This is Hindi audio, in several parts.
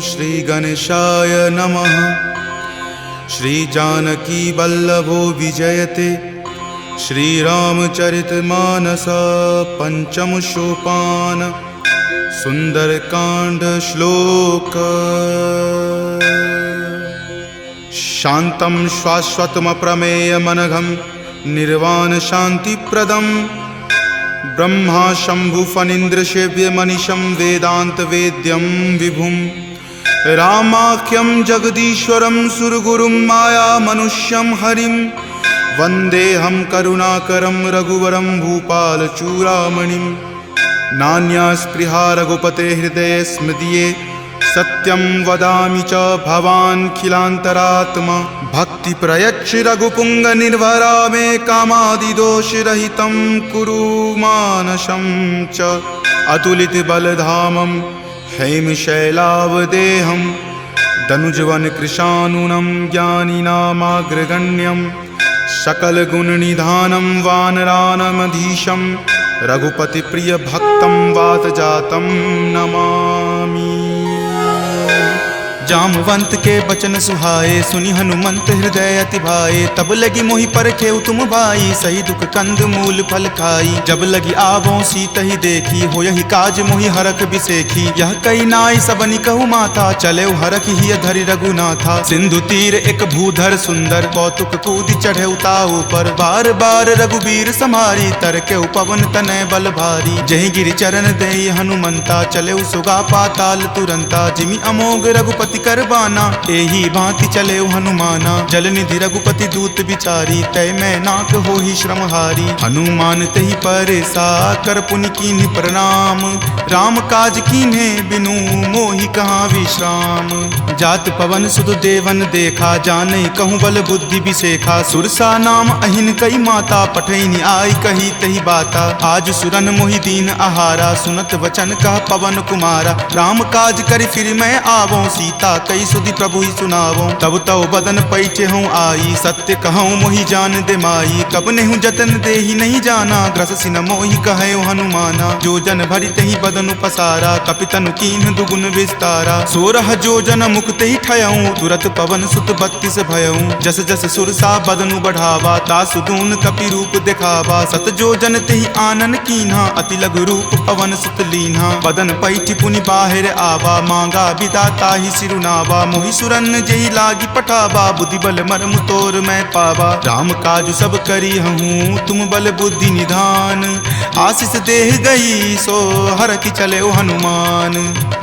श्री गणेशाय नमः। श्री जानकी वल्लभो विजयते श्रीरामचरितमानस पंचम सोपान सुंदरकांड श्लोक। शांतं शाश्वतमप्रमेयमनघं निर्वाण शांतिप्रदं ब्रह्मा शंभु फणीन्द्रसेव्यमनिशं वेदांत वेद्यं विभुं रामाख्यं जगदीश्वरं सुरगुरुं माया मनुष्यं हरिं वन्देऽहं करुणाकरं रघुवरं भूपालचूडामणिं। नान्या स्पृहा रघुपते हृदये स्मृतिये सत्यं वदामि च भवान् खिलान्तरात्मा। भक्ति प्रयच्छ रघुपुंग निर्भरा मे कामादिदोषरहितं कुरु मानसं च। अतुलित बलधामं हेमशैलावदेहं दनुजवन कृशानुनं ज्ञानिनामाग्रगण्यं सकलगुणनिधानं वानरानमधीशं रघुपति प्रिय भक्तं वातजातं नमामि। जामवंत के बचन सुहाए सुनि हनुमंत हृदय अति भाए। तब लगी मोहि परखेउ तुम भाई सही दुख कंद मूल फल खाई। जब लगी आवों सीत ही देखी हो यही काज मोहि हरख बिसेखी। यह कई नाई सबनि कहु माथा चले हरख ही धरि रघुनाथा। सिंधु तीर एक भूधर सुंदर कौतुक कूदि चढ़े उताऊ पर। बार बार रघुबीर समारी तर के पवन तनय बल भारी। जहि गिरि चरण देई हनुमंता चले सुगा पाताल तुरंता। जिमि अमोघ रघुपति करबाना एही भांति चले हनुमाना। जल निधि रघुपति दूत बिचारी तय मैं नाक हो ही श्रमहारी। हनुमान तहि परेसा कर पुनि कीन्ह प्रणाम। राम काज कीन्हे बिनु मोहि कहाँ विश्राम। जात पवन सुत देवन देखा जानई कहूँ बल बुद्धि बिसेखा। सुरसा नाम अहिन कई माता पठैनी आई कही तही बाता। आज सुरन मोहि दीन आहारा सुनत वचन कह पवन कुमारा। राम काज करि फिर मैं आवों सीता कई सुधि प्रभु ही सुनावो। तब तव बदन पैठे हूँ आई सत्य कहूँ मोहि जान दे माई। कब नेहु जतन दे ही नहीं जाना ग्रससि न मोहि कहे हनुमाना। जो जन भरि तहि बदन पसारा कपितनु कीन्ह दुगुन विस्तारा। 16 जो जन मुक्त ही ठयऊँ तुरत पवन सुत 32 भयऊँ। जस जस सुरसा बदनु बढ़ावा तासु दून कपि रूप दिखावा। सत जो जन तेहि आनन कीन्हा अति लघु रूप पवन सुत लीन्हा। बदन पैठि पुनि बाहिर आवा मांगा विदाता ही सिरुनावा। मोहि सुरन जेहि लागी पठावा बुद्धि बल मर्म तोर मैं पावा। राम काज सब करी हूँ तुम बल बुद्धि निधान। आशीष देह गई सो हर की चले हनुमान।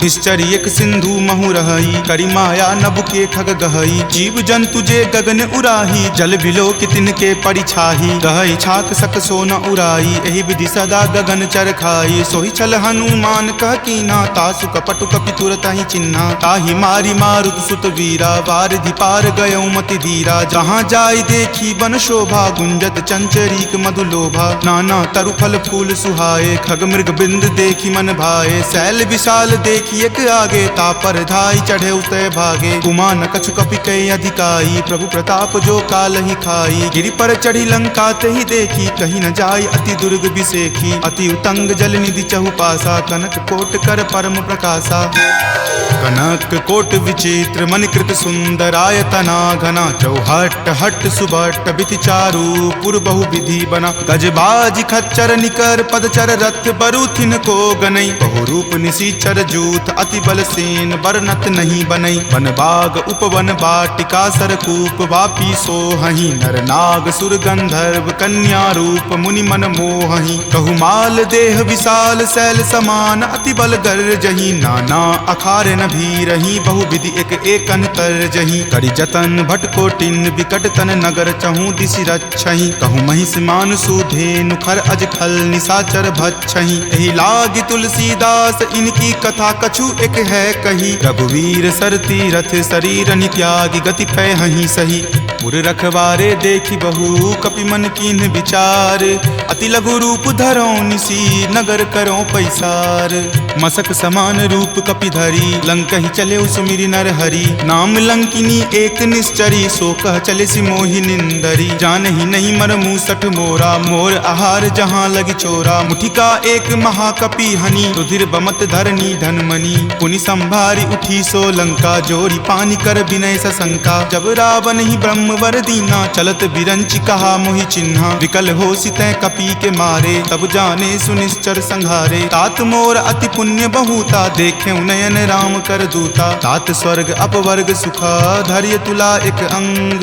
निश्चर एक सिंधु महु रही करी माया नभ के खग गहई। जीव जंतु जे गगन उराही जल बिलो कितिन के परिछाही। गहई छाक सक सो न उराई एहि विधि सदा गगन चर खाई। सोहि छल हनुमान कह कीना तासु कपटु कपि तुरत ही चिन्हा। ताहि मारी मारुत सुत वीरा वारिधि पार गयौ मति धीरा। जहाँ जाय देखी बन शोभा गुंजत चंचरीक मधु लोभा। नाना तरु फल फूल सुहाए खग मृग बिंद देखी मन भाए। शैल विशाल देखी एक आगे तापर धाई चढ़े उतय भागे। कुमान कछु कपि कई अधिकाई प्रभु प्रताप जो काल ही खाई। गिरि पर चढ़ी लंका तेहि देखी कहीं न जाय अति दुर्ग बिसेखी। अति उतंग जल निधि चहु पासा कनक कोट कर परम प्रकाशा। कनक कोट विचित्र मणिकृत सुंदरायतना घना। चौहट हट सुबट बिति चारु पुर बहु विधि बना। गजबाज खच्चर निकर पदचर रथ बरुथिन को गनई। बहु रूप निशिचर जूथ अति बल सेन बरनत नहीं बनई। वन बाग उपवन बाटिका सरकूप वापी सोहहि। नर नाग सुर गंधर्व कन्या रूप मुनि मन मोहहि। कहु माल देह विशाल शैल समान अति बल गर्जहि। नाना अखारे न भी रही बहु विधि एक एकन कर जही। करि जतन भट कोटिन विकट तन नगर चहु दिशि रक्षहि। कहु महिष मान सुधेनु खर अज खल निशाचर भक्षहि। एहि लागी तुलसीदास इनकी कथा कछु एक है कही। रघुवीर सर तीरथ शरीर नित्यागी गति पै हहि सही। पुर रखवारे देखी बहु कपि मन कीन्ह विचार। अति लघु रूप धरो निसी नगर करो पैसार। मसक समान रूप कपि धरी लंक ही चले उस सुमिरि नर हरि। नाम लंकिनी एक निश्चरी, सो कह चले सि मोहि निंदरी। जानहि नहीं मर मूसठ मोरा, मोर आहार जहाँ लगी चोरा। मुठिका एक महाकपि हनि, रुधिर बमत धरनी धनमणि। पुनि संभारी उठी सो लंका, जोरी पानी कर विनय सशंका। जब रावण ही ब्रह्म वर दीना, चलत बिरंचि कहा मोहि चिन्हा। विकल हो सितै कपि के मारे, तब जाने सुनिश्चर संघारे। तात मोर अति पुण्य बहुता, देखे नयन राम कर दूता। तात स्वर्ग अपवर्ग सुखा, धैर्य तुला एक अंग।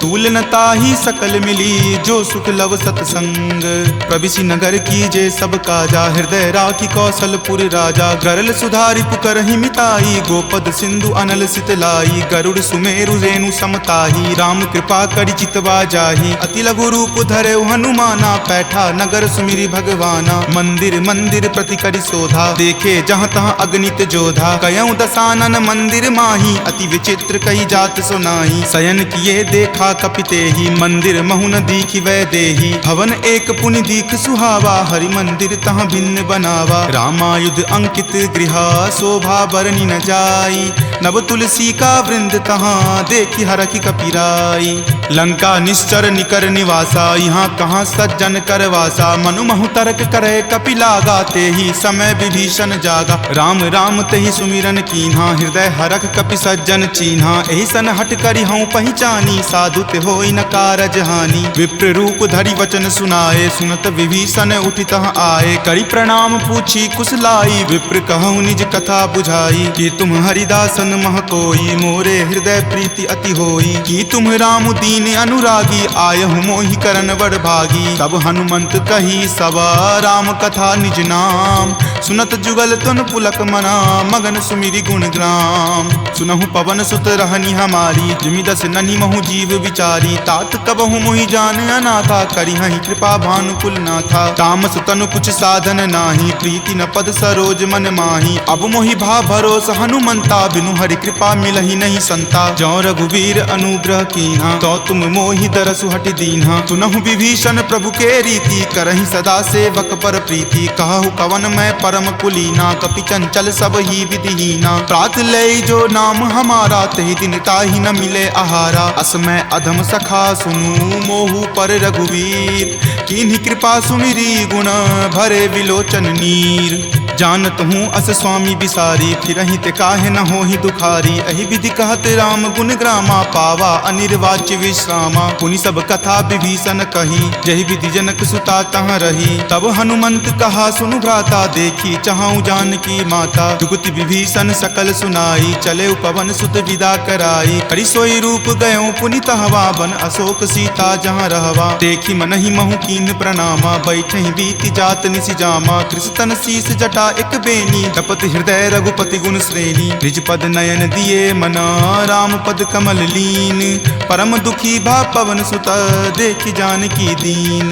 तूल न ताहि सकल मिली, जो सुख लव सतसंग। प्रविशि नगर की जे सब काजा, हृदय राखी कौशलपुर राजा। गरल सुधारि पुकरहि मिताई, गोपद सिंधु अनल सितलाई। गरुड़ सुमेरु रेणु समताही, राम कृपा करि चितवा जाहि। अति लघु रूप धरे हनुमाना, पैठा नगर सुमिरि भगवाना। मंदिर मंदिर प्रति करि शोधा, देखे जहाँ तहाँ अगणित जोधा। कयऊँ दसानन मंदिर माही, अति विचित्र कही जात सुनाही। शयन किए देखा कपितेहि, मंदिर महु न दीखि वै देहि। भवन एक पुनि दीख सुहावा, हरि मंदिर तहाँ भिन्न बनावा। रामायुध अंकित गृहा, शोभा बरनि न जाई। नव तुलसी का वृंद तहाँ, देखि हरखि कपिराई। लंका निश्चर निकर निवासा, यहाँ कहाँ सज्जन कर वासा। मनु महु तर्क करे कपि लागा, तेहि समय विभीषण जागा। राम राम तेहि सुमिरन कीन्हा, हृदय हरख कपि सज्जन चीन्हा। एहि सन हट करि हऊँ पहिचानी, साधु ते होई न कारज हानि। विप्र रूप धरि वचन सुनाए, सुनत विभीषण उठि तहाँ आए। करि प्रणाम पूछी कुशलाई, विप्र कहूँ निज कथा बुझाई। कि तुम हरिदासन मह कोई, मोरे हृदय प्रीति अति होई। कि तुम राम दीन अनुरागी, आयहु मोहि करन बड़ भागी। तब हनुमंत कही सवा, राम कथा निज नाम। सुनत जुगल तुन पुलक मना, मगन सुमिरि गुण ग्राम। सुनहु पवन सुत रहनी हमारी, जिमि दस ननि महु जीव विचारी। तात कबहु मोहि जान अनाथा, करिहहि कृपा भानुकुल नाथा। तामस तनु कुछ साधन नाही, प्रीति न पद सरोज मन माही। अब मोहि भा भरोस हनुमंता, बिनु हरि कृपा मिलहि नहीं संता। जौ रघुवीर अनुग्रह कीन्हा, तो तुम मोहि दरसु हटि दीन्हा। सुनहु विभीषण प्रभु के रीति, करहि सदा सेवक पर प्रीति। कहु कवन मैं परम कुलीना, कपि चंचल सब ही विधिहीना। प्रात लय जो नाम हमारा, तहि दिन ताहि न मिले आहारा। असमय अधम सखा सुनु, मोहु पर रघुवीर। कीन्ही कृपा सुमिरी, गुण भरे विलोचन नीर। जानत हूँ अस स्वामी बिसारी, फिरहि ते काहे न होहि दुखारी। एहि विधि कहत राम गुण ग्रामा, पावा अनिर्वाच्य विश्रामा। पुनि सब कथा विभीषण कही, जहि विधि जनक सुता तहाँ रही। तब हनुमंत कहा सुनु भ्राता, देखी चाहूँ जानकी माता। जुगति विभीषण सकल सुनाई, चले पवन सुत विदा कराई। हरि सोई रूप गयो पुनि तहवा, बन अशोक सीता जहाँ रहवा। देखी मनहि महु कीन प्रणामा, बैठे बीति जात निसि जामा। कृष्ण शीस जटा एक बेनी, तपत हृदय रघुपति गुण श्रेणी। निज पद नयन दिए मना, राम पद कमल लीन। परम दुखी भा पवन सुत, देखि जानकी दीन।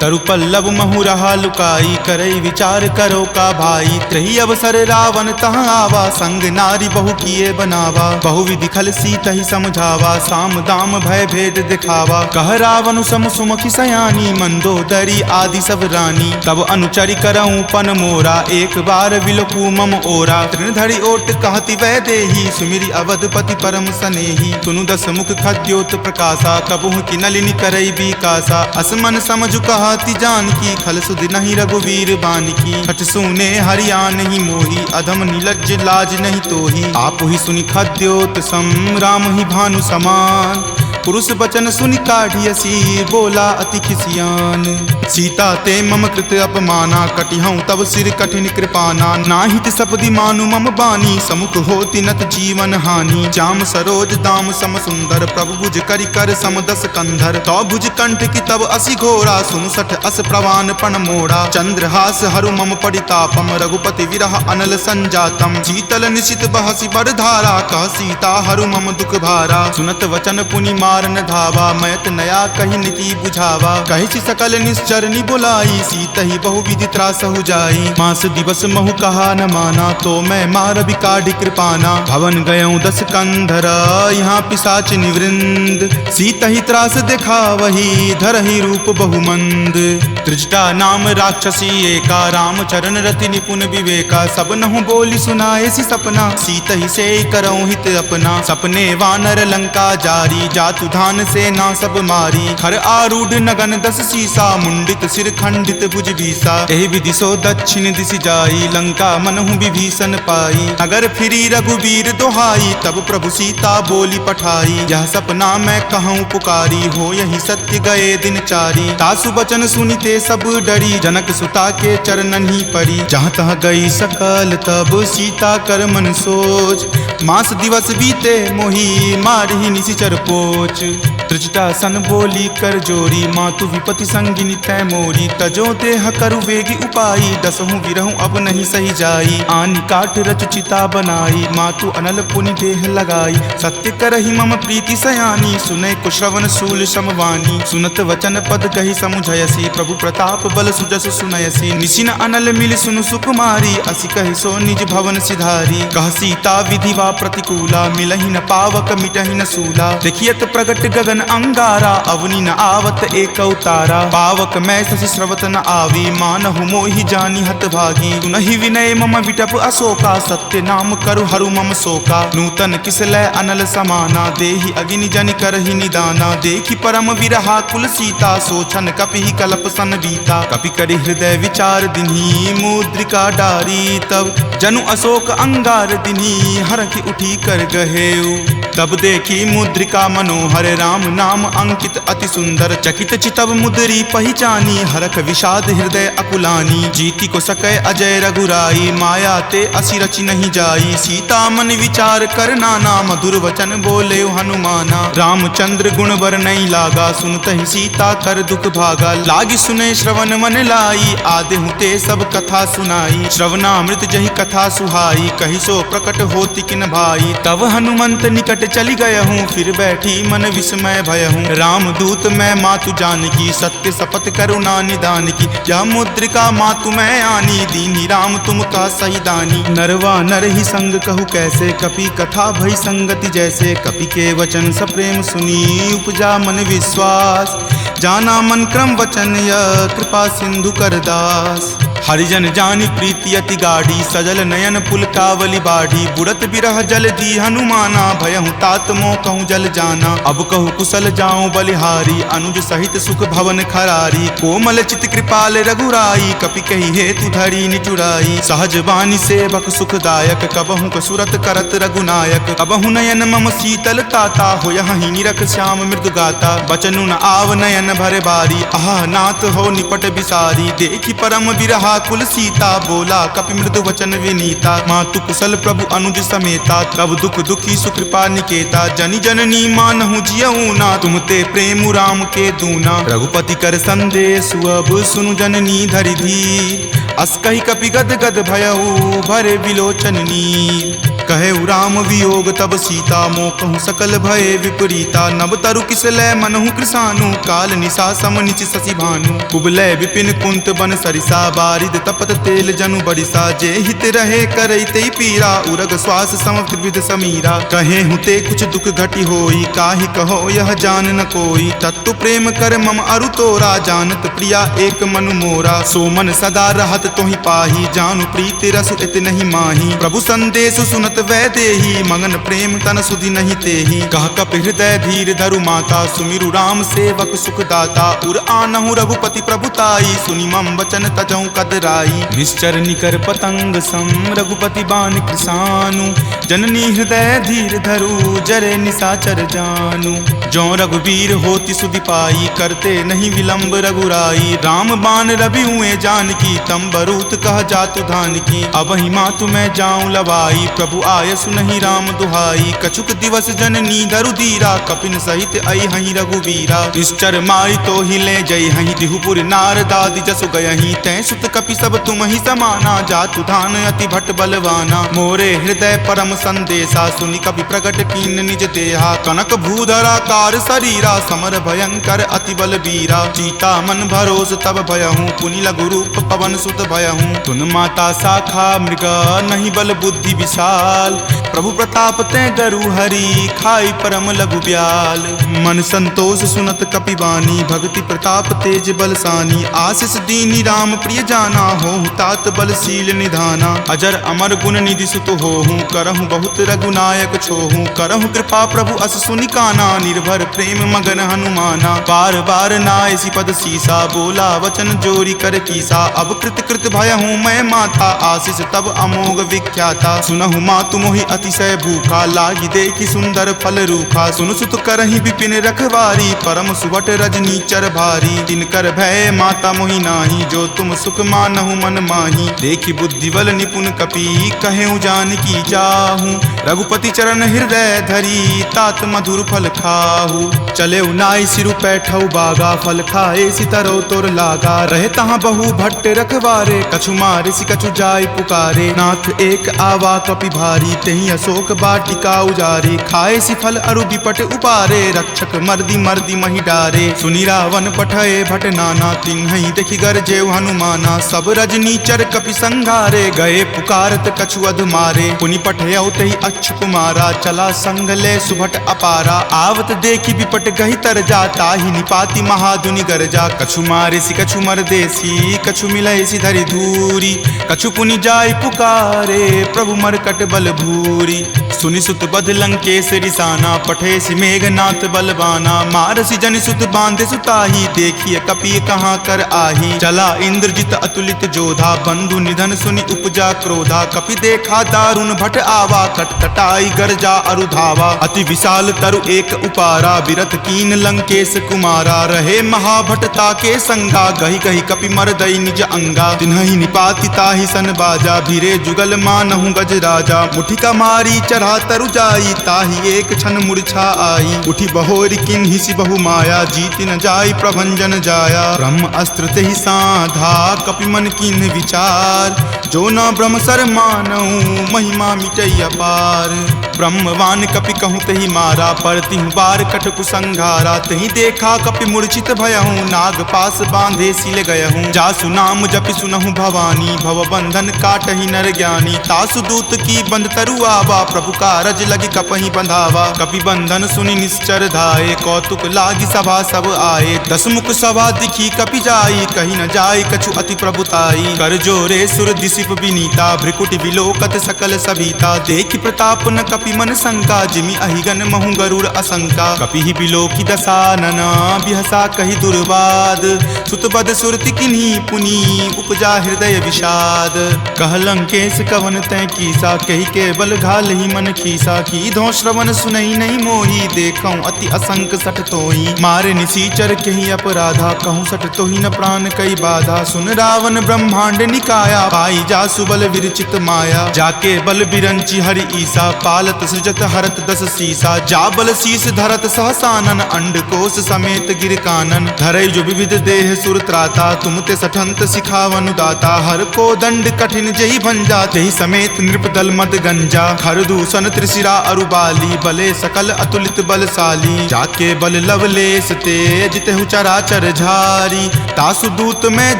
तरु पल्लव महु रहा लुकाई, करई विचार करो का भाई। त्रही अवसर रावण तहाँ आवा, संग नारी बहु किए बनावा। बहु विधि खल सीतहि समझावा, साम दाम भय भेद दिखावा। कह रावण सम सुमुखि सयानी, मंदोदरी आदि सब रानी। तब अनुचरि करऊँ पन मोरा, एक बार विलोकू मम ओरा। तृणधरि ओट कहति वै देही, सुमिरि अवधपति परम सनेही। सुनु दस मुख खद्योत प्रकाशा, कबहुँ की नलिनी करई बिकासा। असमन समझु कहति जानकी, खल सुधि नहीं रघुवीर बानकी। खट सुने हरिया नहीं मोही, अधम निलज्ज लाज नहीं तोही। आप ही सुनि खद्योत सम, राम ही भानु समान। पुरुष बचन सुनि काढ़ियसी, बोला अति खिसियान। सीता ते मम कृत अपमाना, कटिहऊँ तब सिर कठिन कृपाना। नाहित सपदि मानु मम बानी, समुख होति नत जीवन हानि। श्याम सरोज दाम सम सुंदर, प्रभु भुज करि कर सम दस कंधर। तो भुज कंठ की तब असि घोरा, सुनु सठ अस प्रवान पण मोड़ा। चंद्रहास हरु मम परितापम, रघुपति विरह अनल संजातम। शीतल निशित बहसि बड़ धारा, कह सीता हरु मम दुख भारा। सुनत वचन पुनि मारन धावा, मैत नया कही नीति बुझावा। कही सकल निश्चरनी बुलाई, सीत ही बहुविधि त्रास हो जाई। मास दिवस महु कहा न माना, तो मैं मार बिकाढ़ी कृपाना। भवन गयऊँ 10 कंधरा, यहाँ पिशाच निवृंद। सीत ही त्रास देखा वही, धरहि रूप बहुमंद। त्रिजटा नाम राक्षसी एका, राम चरण रति निपुण विवेका। सब नहु बोली सुनाए सी सपना, सीत ही से करऊँ हित अपना। सपने वानर लंका जारी, जातु धान से ना सब मारी। खर आरूढ़ नगन 10 सीसा, मुंडित सिर खंडित भुज बीसा। एहि विधि सो दक्षिण दिशि जाई, लंका मनहु विभीषण पाई। नगर फिरी रघुबीर दोहाई, तब प्रभु सीता बोली पठाई। यह सपना मैं कहूँ पुकारी, हो यही सत्य गए दिन चारी। तासु बचन सुनिते सब डरी, जनक सुता के चरणन ही परी। जहाँ तहाँ गई सकल तब सीता कर मन सोच। मास दिवस बीते मोही, मारहि निशिचर पोच। त्रिजटा सन बोली कर जोरी, मातु विपति संगिनी तै मोरी। तजो देह करु वेगी उपाई, दसहु विरहु अब नहीं सही जाई। आनि काट रच चिता बनाई, मातु अनल पुनि देह लगाई। सत्य करहि मम प्रीति सयानी, सुनै कुश्रवण शूल समवानी। सुनत वचन पद कहि समुझयसी, प्रभु प्रताप बल सुजस सुनयसी। निशिन अनल मिल सुनु सुकुमारी, असि कहि सो निज भवन सिधारी। कह सीता विधि वा प्रतिकूला, मिलहि न पावक मिटहि न सूला। देखियत प्रगट गगन अंगारा, अवनि न आवत एक तारा। पावक मैं शशि स्रवत न आवी, मानहु मोहि जानी हत भागी। सुनहि विनय मम विटप अशोका, सत्य नाम करु हरु मम शोका। नूतन किसलै अनल समाना, देहि अगिनि जनि करहि निदाना। देखि परम विरहा कुल सीता, सोचन कपिहि कलप सन बीता। कपि करि हृदय विचार दिन्ही, मुद्रिका डारी। तब जनु अशोक अंगार दिन्ही, हरखि उठी कर गहेऊ। तब देखी मुद्रिका मनोहर, राम नाम अंकित अति सुंदर। चकित चितव मुद्री पहचानी, हरख विषाद हृदय अकुलानी। जीति को सकै अजय रघुराई, माया ते असि रचि नहीं जाई। सीता मन विचार कर नाना, मधुर वचन बोले हनुमाना। रामचंद्र गुण बर नहीं लागा, सुनतहि सीता कर दुख भागा। लागी सुने श्रवण मन लाई, आदेहु ते सब कथा सुनाई। श्रवणामृत जहि कथा सुहाई, कहि सो प्रकट होति किन भाई। तब हनुमंत निकट चली गयहूँ, फिर बैठी मन विस्मय भयहूँ। राम दूत मैं मातु जानकी, सत्य शपथ करुणा निदान की। यह मुद्रिका मातु मैं आनी, दीनी राम तुम का सही दानी। नरवा नर ही संग कहु कैसे, कपि कथा भई संगति जैसे। कपि के वचन सप्रेम सुनी, उपजा मन विश्वास। जाना मन क्रम वचन यह, कृपा सिंधु कर दास। हरिजन जानी प्रीति अति गाढ़ी, सजल नयन पुलकावली बाढ़ी। बुड़त बिरह जल दी हनुमाना, भयहु तात मोह कहूँ जल जाना। अब कहु कुशल जाऊँ बलिहारी, अनुज सहित सुख भवन खरारी। कोमल चित कृपाल रघुराई, कपि कही हेतु धरी निचुराई। सहज बानी सेवक सुखदायक, कबहु कसुरत करत रघुनायक। कबहु नयन मम शीतल ताता, होयहि निरख श्याम मृदु गाता। बचनु न आव नयन भर बारी, आह नाथ हो निपट बिसारी। देखि परम बिरहा कुल सीता, बोला कपि मृदु वचन विनीता। मातु कुशल प्रभु अनुज समेता, तब दुख दुखी सुकृपा निकेता। जनि जननी मानहु जियऊ ना, तुम ते प्रेम राम के दूना। रघुपति कर संदेश अब सुनु जननी धरि धीर। अस कहि कपि गद गद भयऊ, भरे विलोचन नीर। कहे राम वियोग तब सीता, मोह कहूँ सकल भय विपरीता। नब तरु किसलै मनहु कृसानु, काल निशा सम निचि शशि भानु। कुबलय विपिन कुंत बन सरिसा, बारिद तपत तेल जनु बरिसा। जे हित रहे करैते पीरा, उरग श्वास सम त्रिविध समीरा। कहे हुते कुछ दुख घटी होई, काहि कहो यह जान न कोई। तत्व प्रेम कर मम अरु तोरा, जानत प्रिया एक मनु मोरा। सो मन सदा रहत तोहि पाही, जानु प्रीति रसु इत नहीं माही। प्रभु संदेश सुनत वै देही, मगन प्रेम तन सुधि नहीं तेही। कह कपि हृदय धीर धरु माता, सुमिरु राम सेवक सुख दाता। उर आनहु रघुपति प्रभुताई, सुनि मम वचन तजहु कदराई। निश्चर निकर पतंग सम, रघुपति बान कृसानु। जननी हृदय धीर धरु, जरे निशाचर जानु। जो रघुवीर होति सुधि पाई, करते नहीं विलंब रघुराई। राम बान रवि हुए जानकी, तम बरूत कह जातु धान की। अब ही मातु मैं जाऊं लवाई, प्रभु आय सुनहि राम दुहाई। कछुक दिवस जननी धरु धीरा, कपिन सहित आई हहीं रघुवीरा। निश्चर मारी तो हिले जय हहीं, दिहुपुर नारदादि जसु गयहीं। तै सुत कपि सब तुम ही समाना, जातु धान अति भट बलवाना। मोरे हृदय परम संदेशा सुनि कपि प्रकट कीन निज देहा कनक भूधराकार शरीरा समर भयंकर अति बल बीरा सीता मन भरोस तब भयहूँ पुनि लघु रूप पवन सुत भयहूँ तुन माता शाखा मृगा नहीं बल बुद्धि विशाल प्रभु प्रताप ते गरु हरि खाई परम लघु ब्याल मन संतोष सुनत कपिवानी भक्ति प्रताप तेज बलसानी आशीष दीनी राम प्रिय जाना हो तात बलशील निधाना अजर अमर गुण निधि सुत होहूँ करहूँ बहुत रघुनायक छोहूँ करहूँ कृपा प्रभु अस सुनि काना निर्भर प्रेम मगन हनुमाना बार बार नायसी पद सीसा बोला वचन जोरी कर कीसा अब कृत कृत भयहूँ मैं माता आशीष तब अमोघ विख्याता सुनहु मातु मोहि अतिशय भूखा लागी देखी सुंदर फल रूखा सुन सुत करहि विपिन रखवारी परम सुवट रजनी चर भारी तिनकर भय माता मोहि नाही जो तुम सुख मानहु मन माही देखी बुद्धि बल निपुण कपि कहेउ जानकी जाहू रघुपति चरण हृदय धरी तात मधुर फल खाहू चले नाई सिरु पैठौ बागा फल खाए सितरो तोर लागा रहे तहाँ बहु भट्ट रखवारे कछु मारे सि कछु जाय पुकारे नाथ एक आवा कपि भारी तही अशोक बाटिका उजारे खाए सि फल अरु विपट उपारे रक्षक मर्दी मर्दी मही डारे सुनि रावण पठये भट नाना तिन्हि देखि गरजेउ हनुमाना सब रजनी चर कपि संघारे गए पुकारत कछु अध मारे पुनि पठयौ तहि अच्छ कुमारा चला संग ले सुभट अपारा आवत देखि विपट गहि तर जाता ही निपाति महादुनि गरजा कछु मारे सि कछु मर देसी कछु मिलय सि धरि धूरी कछु पुनि जाय पुकारे प्रभु मरकट बल भूरी सुनि सुत बध लंकेश रिसाना पठे सि मेघनाथ बलवाना मारसि जनि सुत बांधे सुताही देखिए कपि कहाँ कर आही चला इंद्रजित अतुलित जोधा बंधु निधन सुनि उपजा क्रोधा कपि देखा दारुण भट आवा कटकटाई गरजा अरु धावा अति विशाल तरु एक उपारा विरत कीन लंकेश कुमारा रहे महाभटता के संगा गही गही कपि मरदई निज अंगा तिन्हि निपाति ताहि सन बाजा भीरे जुगल मानहु गज राजा मुठिका मारी चढ़ा तरु जाई ताहि एक क्षण मूर्छा आई उठी बहोरी किन्हि सि बहु माया जीति न जाई प्रभंजन जाया ब्रह्म अस्त्र तेहि साधा कपि मन किन्हि विचार जो न ब्रह्म सर मानहु महिमा मिटई अपार ब्रह्मवान कपि कहूँ तहि मारा परतिहु बार कटकु संघारा तहि देखा कपि मूर्छित भयहूँ नाग पास बांधे सिल गयहूँ जासु नाम जपि सुनहु भवानी भव बंधन काटहि नर ज्ञानी तासु दूत की बंध तरु आवा प्रभु कारज लगी कपहि बंधावा कपि बंधन सुनि निश्चर धाये कौतुक लागी सभा सब आए दस मुख सभा दिखी कपि जाई कहीं न जाई कछु अति प्रभुताई कर जोरे सुर दिसिप विनीता भ्रिकुटि विलोकत सकल सभीता देखि प्रताप न कपि मन शंका जिमि अहिगन महु गरुड़ असंका कपि ही बिलोकी दसानना बिहसा कहि दुर्वाद सुतबद सुरति किन्ही पुनि उपजा हृदय विषाद कह लंकेश कवन तै कीसा कहि के बल घाल ही मन खीसा की धो श्रवण सुनई नहीं मोही देखऊं अति असंक सठ तोही मारे निसीचर कहीं अपराधा कहूँ सठ तोही न प्राण कई बाधा सुन रावण ब्रह्मांड निकाया पाई जा सुबल विरचित माया जाके बल बिरंची हरि ईसा पालत सृजत हरत दस सीसा जा बल शीस धरत सहसानन अंड कोश समेत गिर कानन धरई जो विविध देह सुर त्राता तुम ते सठंत सिखावनु दाता हर को दंड कठिन जही भंजा जही समेत नृपदल मद गंजा खर दूषण त्रिशिरा अरुबाली बले सकल अतुलित बलशाली जाके बल लवलेश तेज तेहु चराचर झारी तासु दूत में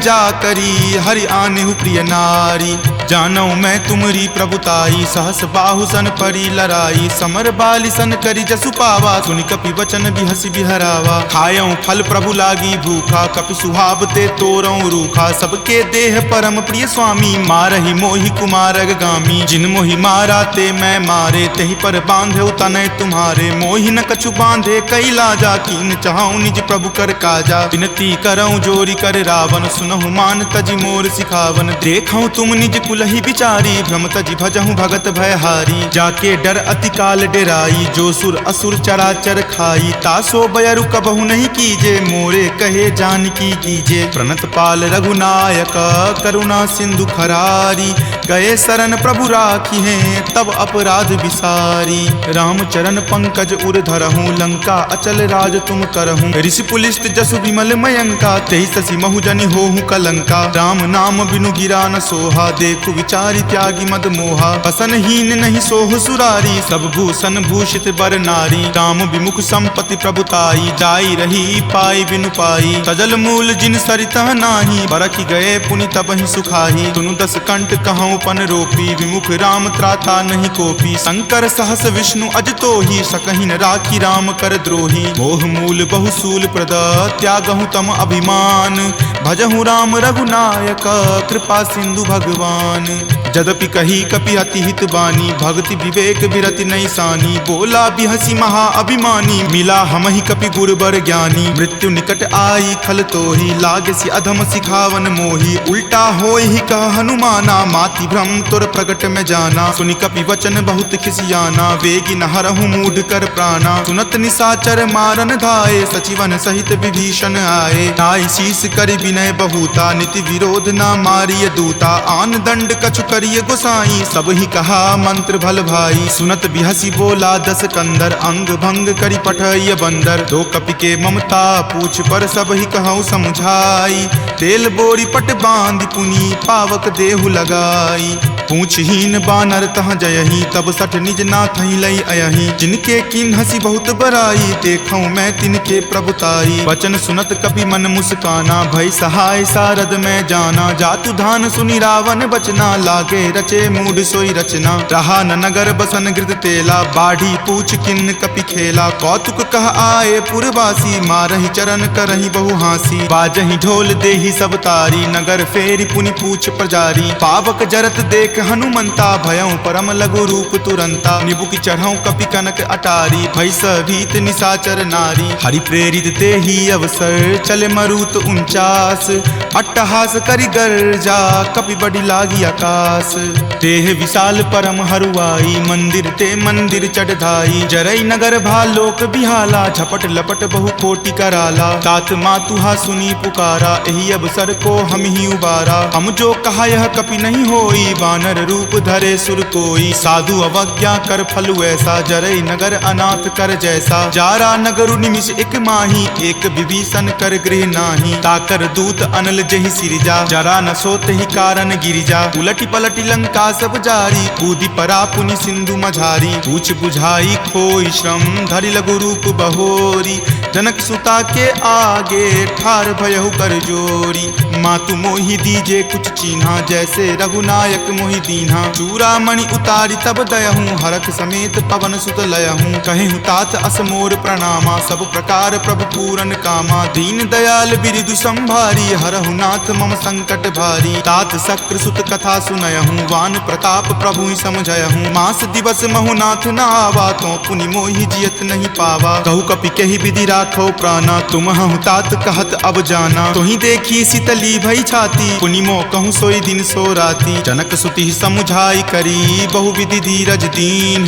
जा करी हरि आनेहु प्रिय नारी जानो मैं तुमरी प्रभुताई सहस बाहु सन परी लराई समर बाली सन करी जसु पावा सुनि कपि वचन बिहसि बिहरावा खायऊं फल प्रभु लागी भूखा कपि सुहाव ते तोरऊं रूखा सबके देह परम प्रिय स्वामी मारहि मोहि कुमारग गामी जिन मोहि मारा ते मैं मारे तेहि पर बांधे तनय तुम्हारे मोहि न कछु बांधे कई लाजा कीन चाहूं निज प्रभु कर काजा विनती करऊं जोरी कर रावण सुनहु मान तजि मोर सिखावन देखऊं तुम निज कुलहि बिचारी भ्रम तजि भजहूं भगत भयहारी जाके डर अति काल डेराई, जो सुर असुर चराचर खाई, तासो बयरु कबहु नहीं कीजे, मोरे कहे जानकी कीजे। प्रणत पाल रघुनायक करुणा सिंधु खरारी, गए शरण प्रभु राखी हैं तब अपराध विसारी। राम चरण पंकज उर धरहूँ, लंका अचल राज तुम करहूँ। ऋषि पुलिस्त जसु विमल मयंका, तेहि ससी महु जनि होहु कलंका। राम नाम बिनु गिरा न सोहा, देखु विचारी त्यागी मद मोहा। बसनहीन नहीं सोह सुरारी, सब भूषण भूषित बर नारी। राम विमुख संपत्ति प्रभुताई, जाई रही पाई बिनु पाई। सजल मूल जिन सरिता नाही, बरखि गए पुनि तबहि सुखाही। सुनु दस कंठ कहूँ पन रोपी, विमुख राम त्राता नहीं कोपी। शंकर सहस विष्णु अज तोहि, सकहि न राखी राम कर द्रोही। मोह मूल बहुसूल प्रद, त्यागहु तम अभिमान। भजहु राम रघुनायक, कृपा सिंधु भगवान। जदपि कही कपि अति हित बानी, भक्ति विवेक विरति नहीं सानी। बोला बिहसी महा अभिमानी, मिला हमहि कपि गुर बर ज्ञानी। मृत्यु निकट आई खल तोहि, लागे सि अधम सिखावन मोहि। उल्टा होय ही कह हनुमाना, माति भ्रम तुर प्रगट में जाना। सुनि कपि वचन बहुत खिसियाना, वेगी न हरहु मूढ़ कर प्राणा। सुनत निसाचर मारन धाये, सचिवन सहित विभीषण आए। नाई शीस करि विनय बहुता, नीति विरोध ना मारिय दूता। आन दंड कछु करिय गोसाई, सब ही कहा मंत्र भल भाई। सुनत बिहसी बोला दस कंदर, अंग भंग करि पठय बंदर। दो कपि के ममता पूछ पर, सब ही कहूँ समझाई। तेल बोरी पट बांध पुनी, पावक देहु लगाई। पूछहीन बानर तह जयही, तब सठ निज नाथ ही लई अयही। जिनके किन हसी बहुत बराई, देखूं मैं तिनके प्रभुताई। वचन सुनत कपि मन मुस्काना, भय सहाय सारद में जाना। जातु धान सुनि रावण बचना, लागे रचे मूढ़ सोई रचना। रहा न नगर बसन गृत तेला, बाढ़ी पूछ किन कपि खेला। कौतुक कह आए पुरवासी, मारहि चरण करहि बहु हासी। बाजहि ढोल देहि सब तारी, नगर फेरी पुनि पूछ प्रजारी। पावक जरत देख हनुमंता, भयं परम लघु रूप तुरंता। निबुक चढ़ऊ कपि कनक अटारी, भय भीत निसाचर नारी। हरि प्रेरित ते ही अवसर, चले मरुत 49। अट्टहास करि गर्जा, कपि बड़ी लागी आकाश। देह विशाल परम हरुआई, मंदिर ते मंदिर चढ़ाई। जरई नगर भालोक बिहाला, झपट लपट बहु कोटि कराला। तात मातुहा सुनी पुकारा, एहि अवसर को हम ही उबारा। हम जो कहा यह कपि नहीं होई, वानर रूप धरे सुर कोई। साधु अवज्ञा कर फलु ऐसा, जरई नगर अनाथ कर जैसा। जारा नगरु निमिष एक माही, एक विभीषण कर गृह नाही। ताकर दूत अनल जहि सिरजा, जरा न सोते ही कारण गिरिजा। उलटी पलटी लंका सब जारी, कूदी परा पुनि सिंधु मझारी। पूछ बुझाई खोई श्रम, धरि लघु रूप बहोरी। जनक सुता के आगे, ठार भयहु कर जोरी। मातु मोहि दीजे कुछ चीन्हा, जैसे रघुनायक मोहि दीन्हा। चूड़ामणि उतारी तब दयहूँ, हरख समेत पवन सुत लयहूँ। कहेहु तात असमोर प्रणामा, सब प्रकार प्रभु पूरन कामा। दीन दयाल बिरिदु संभारी, हरहु नाथ मम संकट भारी। तात शक्र सुत कथा सुनयहूँ, वान प्रताप प्रभु ही समझयहूँ। मास दिवस महु नाथ न आवा, तो पुनि मोहि जियत नहीं पावा। कहु कपि कहि विधि राखो प्राणा, तुम हूँ तात कहत अब जाना। तुहि देखी शीतली भई छाती, पुनि मो कहूँ सोई दिन सो राती। जनक सुति समुझाई करी, बहु विधि धीरज दीन।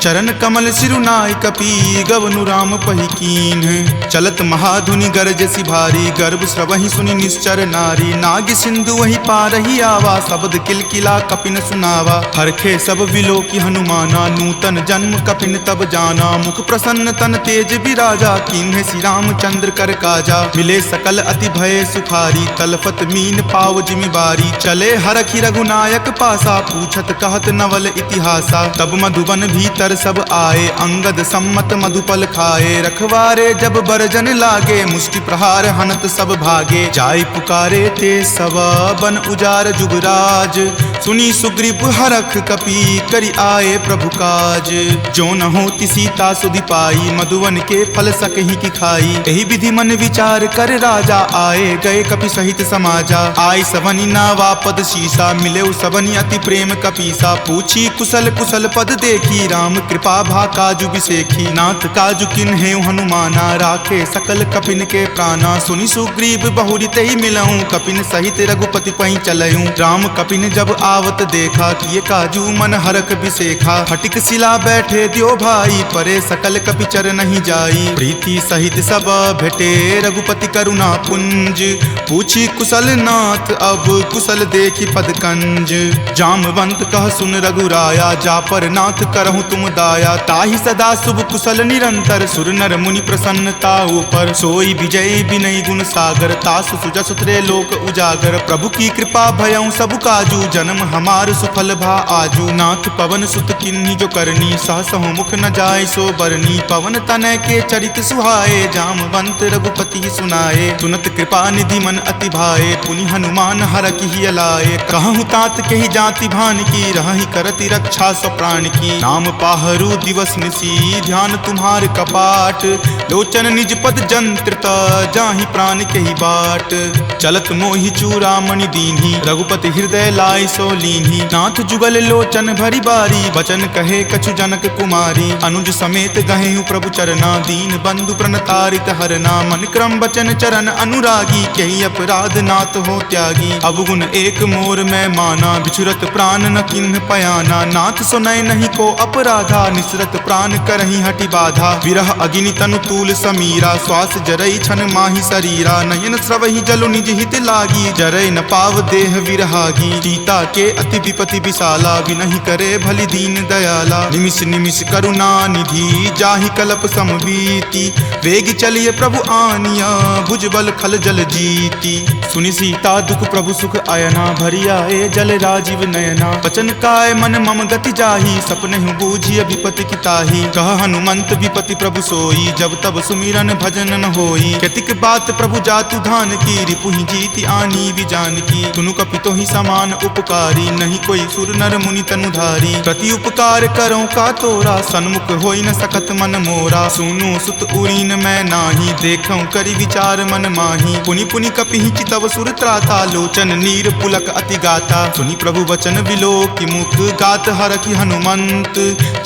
चरण कमल सिरुनाय कपि, गवनु राम पहि कीन। चलत महाधुनि गरजसि भारी, गर्भ स्रवहि सुनि निश्चर नारी। नाग सिंधु वही पारहि आवा, शब्द किलकिला कपिन सुनावा। हरखे सब विलोकि हनुमाना, नूतन जन्म कपिन तब जाना। मुख प्रसन्न तन तेज विराजा, कीन्हे श्री रामचंद्र कर काजा। मिले सकल अति भय सुखारी, तलफत मीन पाव जिमि बारी। चले हरखि रघुनायक पासा, पूछत कहत नवल इतिहासा। तब मधुबन भीतर सब आए, अंगद सम्मत मधुपल खाए। रखवारे जब बरजन लागे, मुष्टि प्रहार हनत सब भागे। जाय पुकारे ते सब, बन उजार जुगराज। सुनी सुग्रीव हरख कपि, करि आए प्रभु काज। जो न होति सीता सुधि पाई, मधुवन के फल सकहि की खाई। यही विधि मन विचार कर राजा, आए गए कपि सहित समाजा। आई सबनी नावा पद शीसा, मिले सबनी अति प्रेम कपीसा। पूछी कुशल कुशल पद देखी, राम कृपा भा काजु बिसेखी। नाथ काजु किन्हे हनुमाना, राखे सकल कपिन के प्राणा। सुनि सुग्रीव बहुरी तहि मिलऊं, कपिन सहित रघुपति पहि चलऊं। राम कपिन जब आवत देखा, किए काजू मन हरक बिसेखा। फटिक शिला बैठे द्यो भाई, परे सकल कपिचर नहीं जाई। प्रीति सहित सब भेटे, रघुपति करुणा पुंज। पूछी कुशल नाथ, अब कुशल देखी पद कंज। जामवंत कह सुन रघुराया, जा पर नाथ करहु तुम दाया। ताहि सदा शुभ कुशल निरंतर, सुर नर मुनि प्रसन्नता ऊपर। सोई विजय विनय गुण सागर, तासु सुजस त्रय लोक उजागर। प्रभु की कृपा भयउ सब काजू, जन्म हमार सुफल भा आजू। नाथ पवन सुत किन्ही जो करनी, सहसहु मुख न जाय सो बरनी। पवन तनय के चरित सुहाए, जामवंत रघुपति सुनाए। सुनत कृपा निधि मन अति भाए, पुनि हनुमान हरखि हिय लाए। कहूँ तात के ही जाति भान की, रहहि करति रक्षा स्व प्राण की। नाम पाहरू दिवस निसी, ध्यान तुम्हार कपाट। लोचन निज पद जंत्रित, जाहि प्राण के ही बाट। चलत मोहि चूड़ामणि दीन्ही, रघुपति हृदय लाय सो लीन्ही। नाथ जुगल लोचन भरी बारी, बचन कहे कछु जनक कुमारी। अनुज समेत गहेहु प्रभु चरना, दीन बंधु प्रणतारित हरना। मन क्रम बचन चरण अनुरागी, कही अपराध नाथ हो त्यागी। अवगुण एक मोर में माना, बिछुरत प्राण न किन्ह पयाना। नाथ सुनय नहीं को अपराधा, निसरत प्राण करहि हटि बाधा। विरह अग्नि तनु तूल समीरा, श्वास जरई छन माहि शरीरा। नयन स्रवहि जलु निज हित लागी, जरय न पाव देह विरहागी। सीता के अति विपति विशाला, विनहि करे भली दीन दयाला। निमिष निमिष करुणा निधि, जाहि कलप समबीति। वेग चलिए प्रभु आनिया, भुजबल खल जल जीती। सुनि सीता दुख प्रभु सुख अयना, भरी आए जल राजीव नयना। बचन काय मन मम गति जाही, सपनेहु बूझिय विपति की ताही। कह हनुमंत विपति प्रभु सोई, जब तब सुमिरन भजन न होई। केतिक बात प्रभु जातु धान की, रिपुहि जीति आनी विजान की। तुनु कपितो ही समान उपकारी, नहीं कोई सुर नर मुनि तनुधारी। प्रति उपकार करो का तोरा, सन्मुख होई न सकत मन मोरा। सुनु सुत उरीन मैं नाही, देखऊं करि विचार मन माही। पुनि पुनि कपिहि चितव सुर त्राता, लोचन नीर पुलक अति गाता। सुनि प्रभु वचन विलोकि मुख, गात हरखि हनुमंत।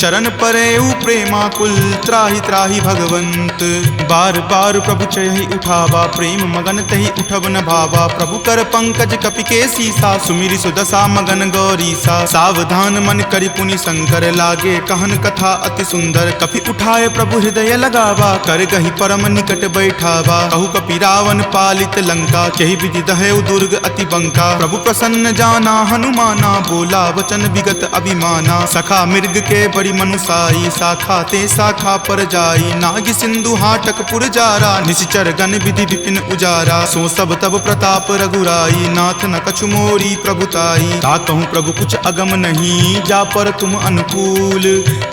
चरण परेउ प्रेमाकुल, त्राहि त्राहि भगवंत। बार बार प्रभु चयहि उठावा, प्रेम मगन तहि उठब न भावा। प्रभु कर पंकज कपि के सीसा, सुमिरि सुदशा मगन गौरीसा। सावधान मन करि पुनि शंकर, लागे कहन कथा अति सुंदर। कपि उठाए प्रभु हृदय लगावा, कर गहि परम निकट बैठावा। कहु कपि रावण पालित लंका, केहि विधि दहेउ दुर्ग अति बंका। प्रभु प्रसन्न जाना हनुमाना, बोला वचन विगत अभिमाना। सखा मृग के बड़ी मनुसाई, शाखा ते शाखा पर जाई। नाग सिंधु हाटक पुर जारा, निशिचर गण विधि विपिन उजारा। सो सब तब प्रताप रघुराई, नाथ न कछु मोरी प्रभुताई। ताकहु प्रभु कुछ अगम नहीं, जा पर तुम अनुकूल।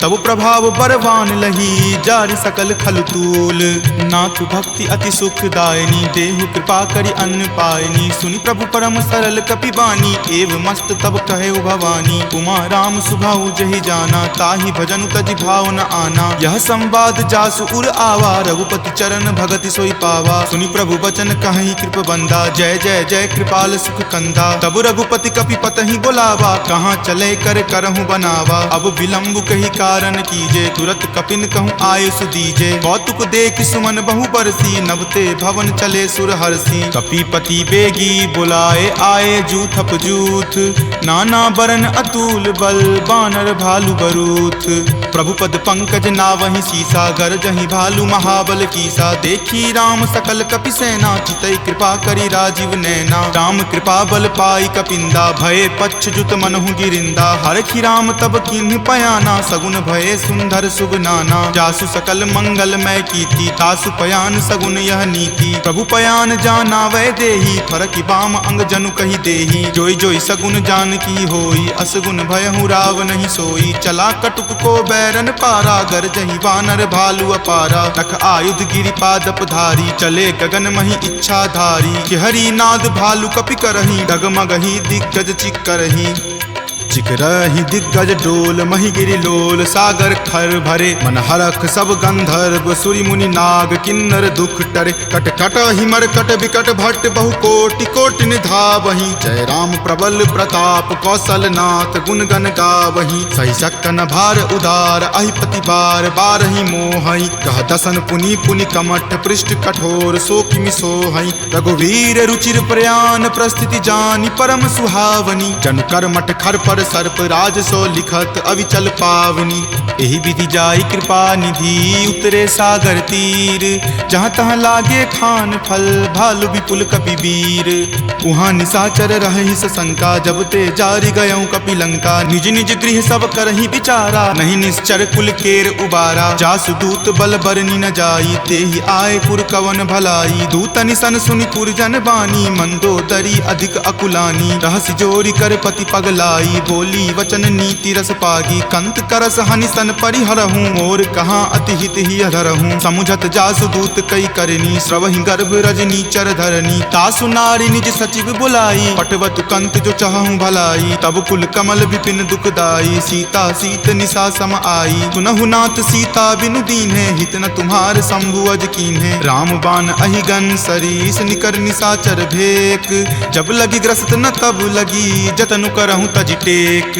तब प्रभाव बरवान लही, जारि सकल खल तूल। नाथ भक्ति अति सुखदायनी, देहु कृपा करि अन्न पायनी। सुनि प्रभु परम सरल कपि बानी, एव मस्त तब कहे भवानी। उमा राम सुभाउ जहि जाना, ताहि भजनु तजि भाव न आना। यह संवाद जासु उर आवा, रघुपति चरण भगति सोई पावा। सुनि प्रभु बचन कहि कृप बंदा, जय जय जय कृपाल सुख कंदा। तब रघुपति कपि पतहि बोलावा, कहाँ चले कर करहु बनावा। अब विलंब कही कारण कीजे, तुरत कपिन कहूँ आयुष दीजे। कौतुक देख सुमन बहु बरसी, नभते भवन चले सुर हरसी। कपिपति बेगी बुलाए, आए जूथप जूथ। नाना बरन अतुल बल, बानर भालु बरूथ। प्रभु पद पंकज नावहि सीसा, गरजहि भालु महाबल कीसा। देखी राम सकल कपि सेना, चितई कृपा करि राजीव नैना। राम कृपा बल पाई कपिंदा, भये पच्छ जुत मनहु गिरिंदा। हरखि राम तब किन्ह पयाना, सगुन भये सुंदर शुभ नाना। जासु सकल मंगल मय कीति, तासु पयान सगुन यह नीति। प्रभु पयान जाना वै देही, फरकि बाम अंग जनु कहि देही। जोई जोई सगुन जान की होई, असगुन भयहु राव नहीं सोई। चला कटुक को बैरन पारा, गरजहि वानर भालु अपारा। तख आयुध गिरि पादप धारी, चले गगन महि इच्छा धारी। कि हरि नाद भालु कपि करही, डगमगहि दिग्गज चिक्करही। ऋषिक रही दिग्गज डोल, मही गिरि लोल सागर खर भरे। मन हरख सब गंधर्व सूरि मुनि नाग, किन्नर दुख टरे। कट कट हिमर कट विकट भट्ट बहु कोटि कोटि निधावहीं। जय राम प्रबल प्रताप कौशल नाथ, गुण गण गावहीं। सही सकन भार उदार, अहिपति बार बारहि मोहई। कह दसन पुनि पुनि कमठ, पृष्ठ कठोर सो किमि सोहई। रघुवीर रुचिर प्रयाण, प्रस्थिति जानि परम सुहावनी। जनु कर्मठ खर पर सर्प, राज सो लिखत अविचल पावनी। एहि विधि जाई कृपा निधि, उतरे सागर तीर। जहाँ तहाँ लागे खान फल, भालु विपुल कपिवीर। उहाँ निशाचर रहहि सशंका, जब ते जारि गयऊँ कपिलंका। निज निज गृह सब करहि विचारा, नहीं निश्चर कुल केर उबारा। जासु दूत बल बरनि न जाई, तेहि आए पुर कवन भलाई। दूत निसन सुनि पुरजन बानी, मंदोदरी अधिक अकुलानी। रहसि जोरी कर पति पगलाई, बोली वचन नीति रस पागी। कंत करस हनि सन परिहरहूँ, मोर कहाँ अति हित ही अधरहूँ। समुझत जासु दूत कई करनी, श्रवहि गर्भ रजनी चर धरनी। तासु नारी निज सचिव बुलाई, पटवतु कंत जो चाहूँ भलाई। तब कुल कमल विपिन दुखदाई, सीता सीत निशा सम आई। सुनहु नाथ सीता बिनु दीन्हे, हित न तुम्हार शंभु अज कीन्हे। राम बाण अहिगन सरीस, निकर निशाचर भेक। जब लगी ग्रस्त न तब लगी, जतनु करहूँ तज टेक।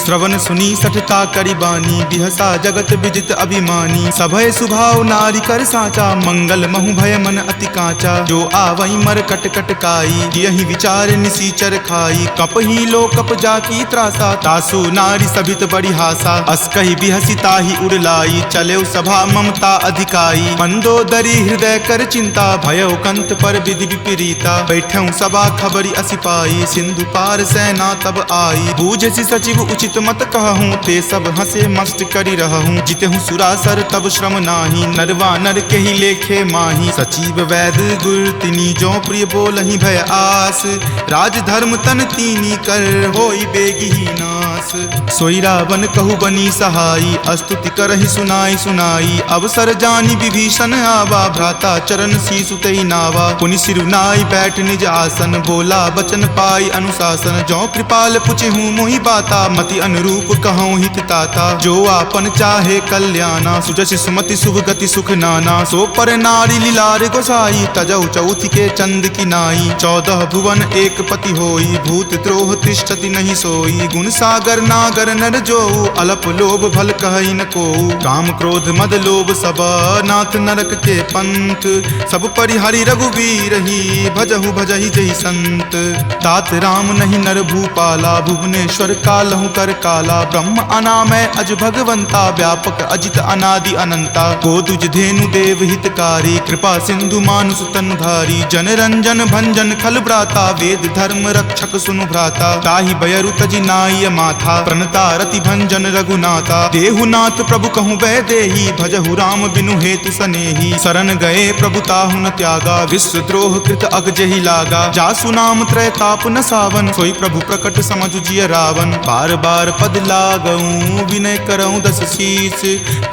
श्रवण सुनी सठता करि बानी, बिहसा जगत विजित अभिमानी। सभय सुभाव नारी कर साचा, मंगल महु भय मन अति काचा। जो आवई मर कट कट काई, यही विचार निसीचर खाई। कप ही लो कप जाकी त्रासा, तासु नारी सभित बड़ी हासा। अस कही बिहसी ताही उड़लाई, चले सभा ममता अधिकाई। मंदोदरी हृदय कर चिंता, भयो कंत पर विधि विपरीता। बैठऊँ सभा खबरी असिपाई, सिंधु पार सेना तब आई। बूझसी सचिव उचित मत कहूँ, ते सब हंसे मस्त करी रहूँ। जितहूँ सुरासर तब श्रम नाही, नरवा नर के ही लेखे माही। सचिव वैद गुर तिनी, जो प्रिय बोलहि भय आस। राज धर्म तन तीनी कर, होई बेगी ही नास। सोई रावण कहु बनी सहाई, स्तुति करहि सुनाई सुनाई। अवसर जानी विभीषण आवा, भ्राता चरण शीसु तेहि नावा। पुनि सिरुनाई बैठ निज आसन, बोला बचन पाई अनुशासन। जो कृपाल पुछहूँ मोहि बाता, मति अनुरूप कहूँ हित ताता। जो आपन चाहे कल्याणा, सुजस सुमति शुभ गति सुख नाना। सो पर नारी लीलार गोसाई, तजौ चौथि के चंद की नाई। 14 भुवन एक पति होई, भूत द्रोह तिष्ठति नहीं सोई। गुण सागर नागर नर जो, अलप लोभ भल कहई न को। काम क्रोध मद लोभ सब, नाथ नरक के पंथ। सब परिहरि रघुवीर ही, भजहु भजहि जहि संत। तात राम नहीं नर भूपाला, भुवनेश्वर कालहु कर काला। ब्रह्म अनामय अज भगवंता, व्यापक अजित अनादि अनंता। गोदुज धेनु देव हितकारी, कृपा सिंधु मानुष तनधारी। जन रंजन भंजन खल भ्राता, वेद धर्म रक्षक सुनु भ्राता। ताहि बयरु तजि नाय माथा, प्रणता रति भंजन रघुनाथा। देहुनाथ प्रभु कहूँ वै देही, भजहु राम बिनु हेतु सनेही। शरण गए प्रभु ताहु न त्यागा, विश्व द्रोह कृत अग जहि लागा। जासु नाम त्रय ताप न सावन, सोई प्रभु प्रकट समझु जिय रावण। बार बार पद लागऊँ, विनय करऊँ दस शीस।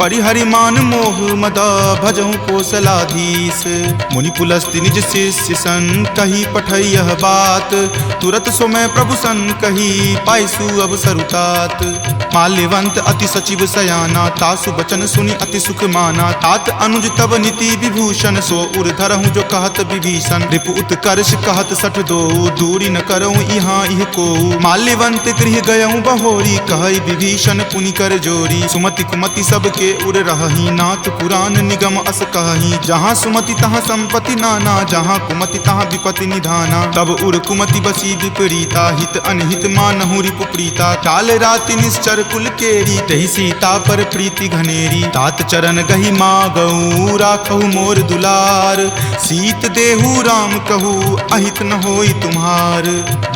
परिहरि मान मोह मद, भजहु कौशलाधीश। मुनि पुलस्ति निज शिष्य सन, कही पठई यह बात। तुरत सो मैं प्रभु सन कही, पाइसु अब सरुतात। माल्यवंत अति सचिव सयाना, तासु बचन सुनि अति सुख माना। तात अनुज तब नीति विभूषण, सो उर धरहूँ जो कहत विभीषण। रिपु उत्कर्ष कहत सठ दो, दूरी न करऊँ यहाँ इह को। माल्यवंत गृह गयऊँ बहोरी, कहई विभीषण पुनि कर जोरी। सुमति कुमति सबके उर रहही, नाथ पुराण निगम अस कहही। जहाँ सुमति तहाँ संपत्ति नाना, जहाँ कुमति तहाँ विपत्ति निधाना। तब उर कुमति बसी विपरीता, हित अनहित मानहु रिपु प्रीता। काल राति निश्चर कुल केरी, तहि सीता पर प्रीति घनेरी। तात चरण गहि मागऊ, राखहु मोर दुलार। सीत देहु राम कहू, अहित न होई तुम्हार।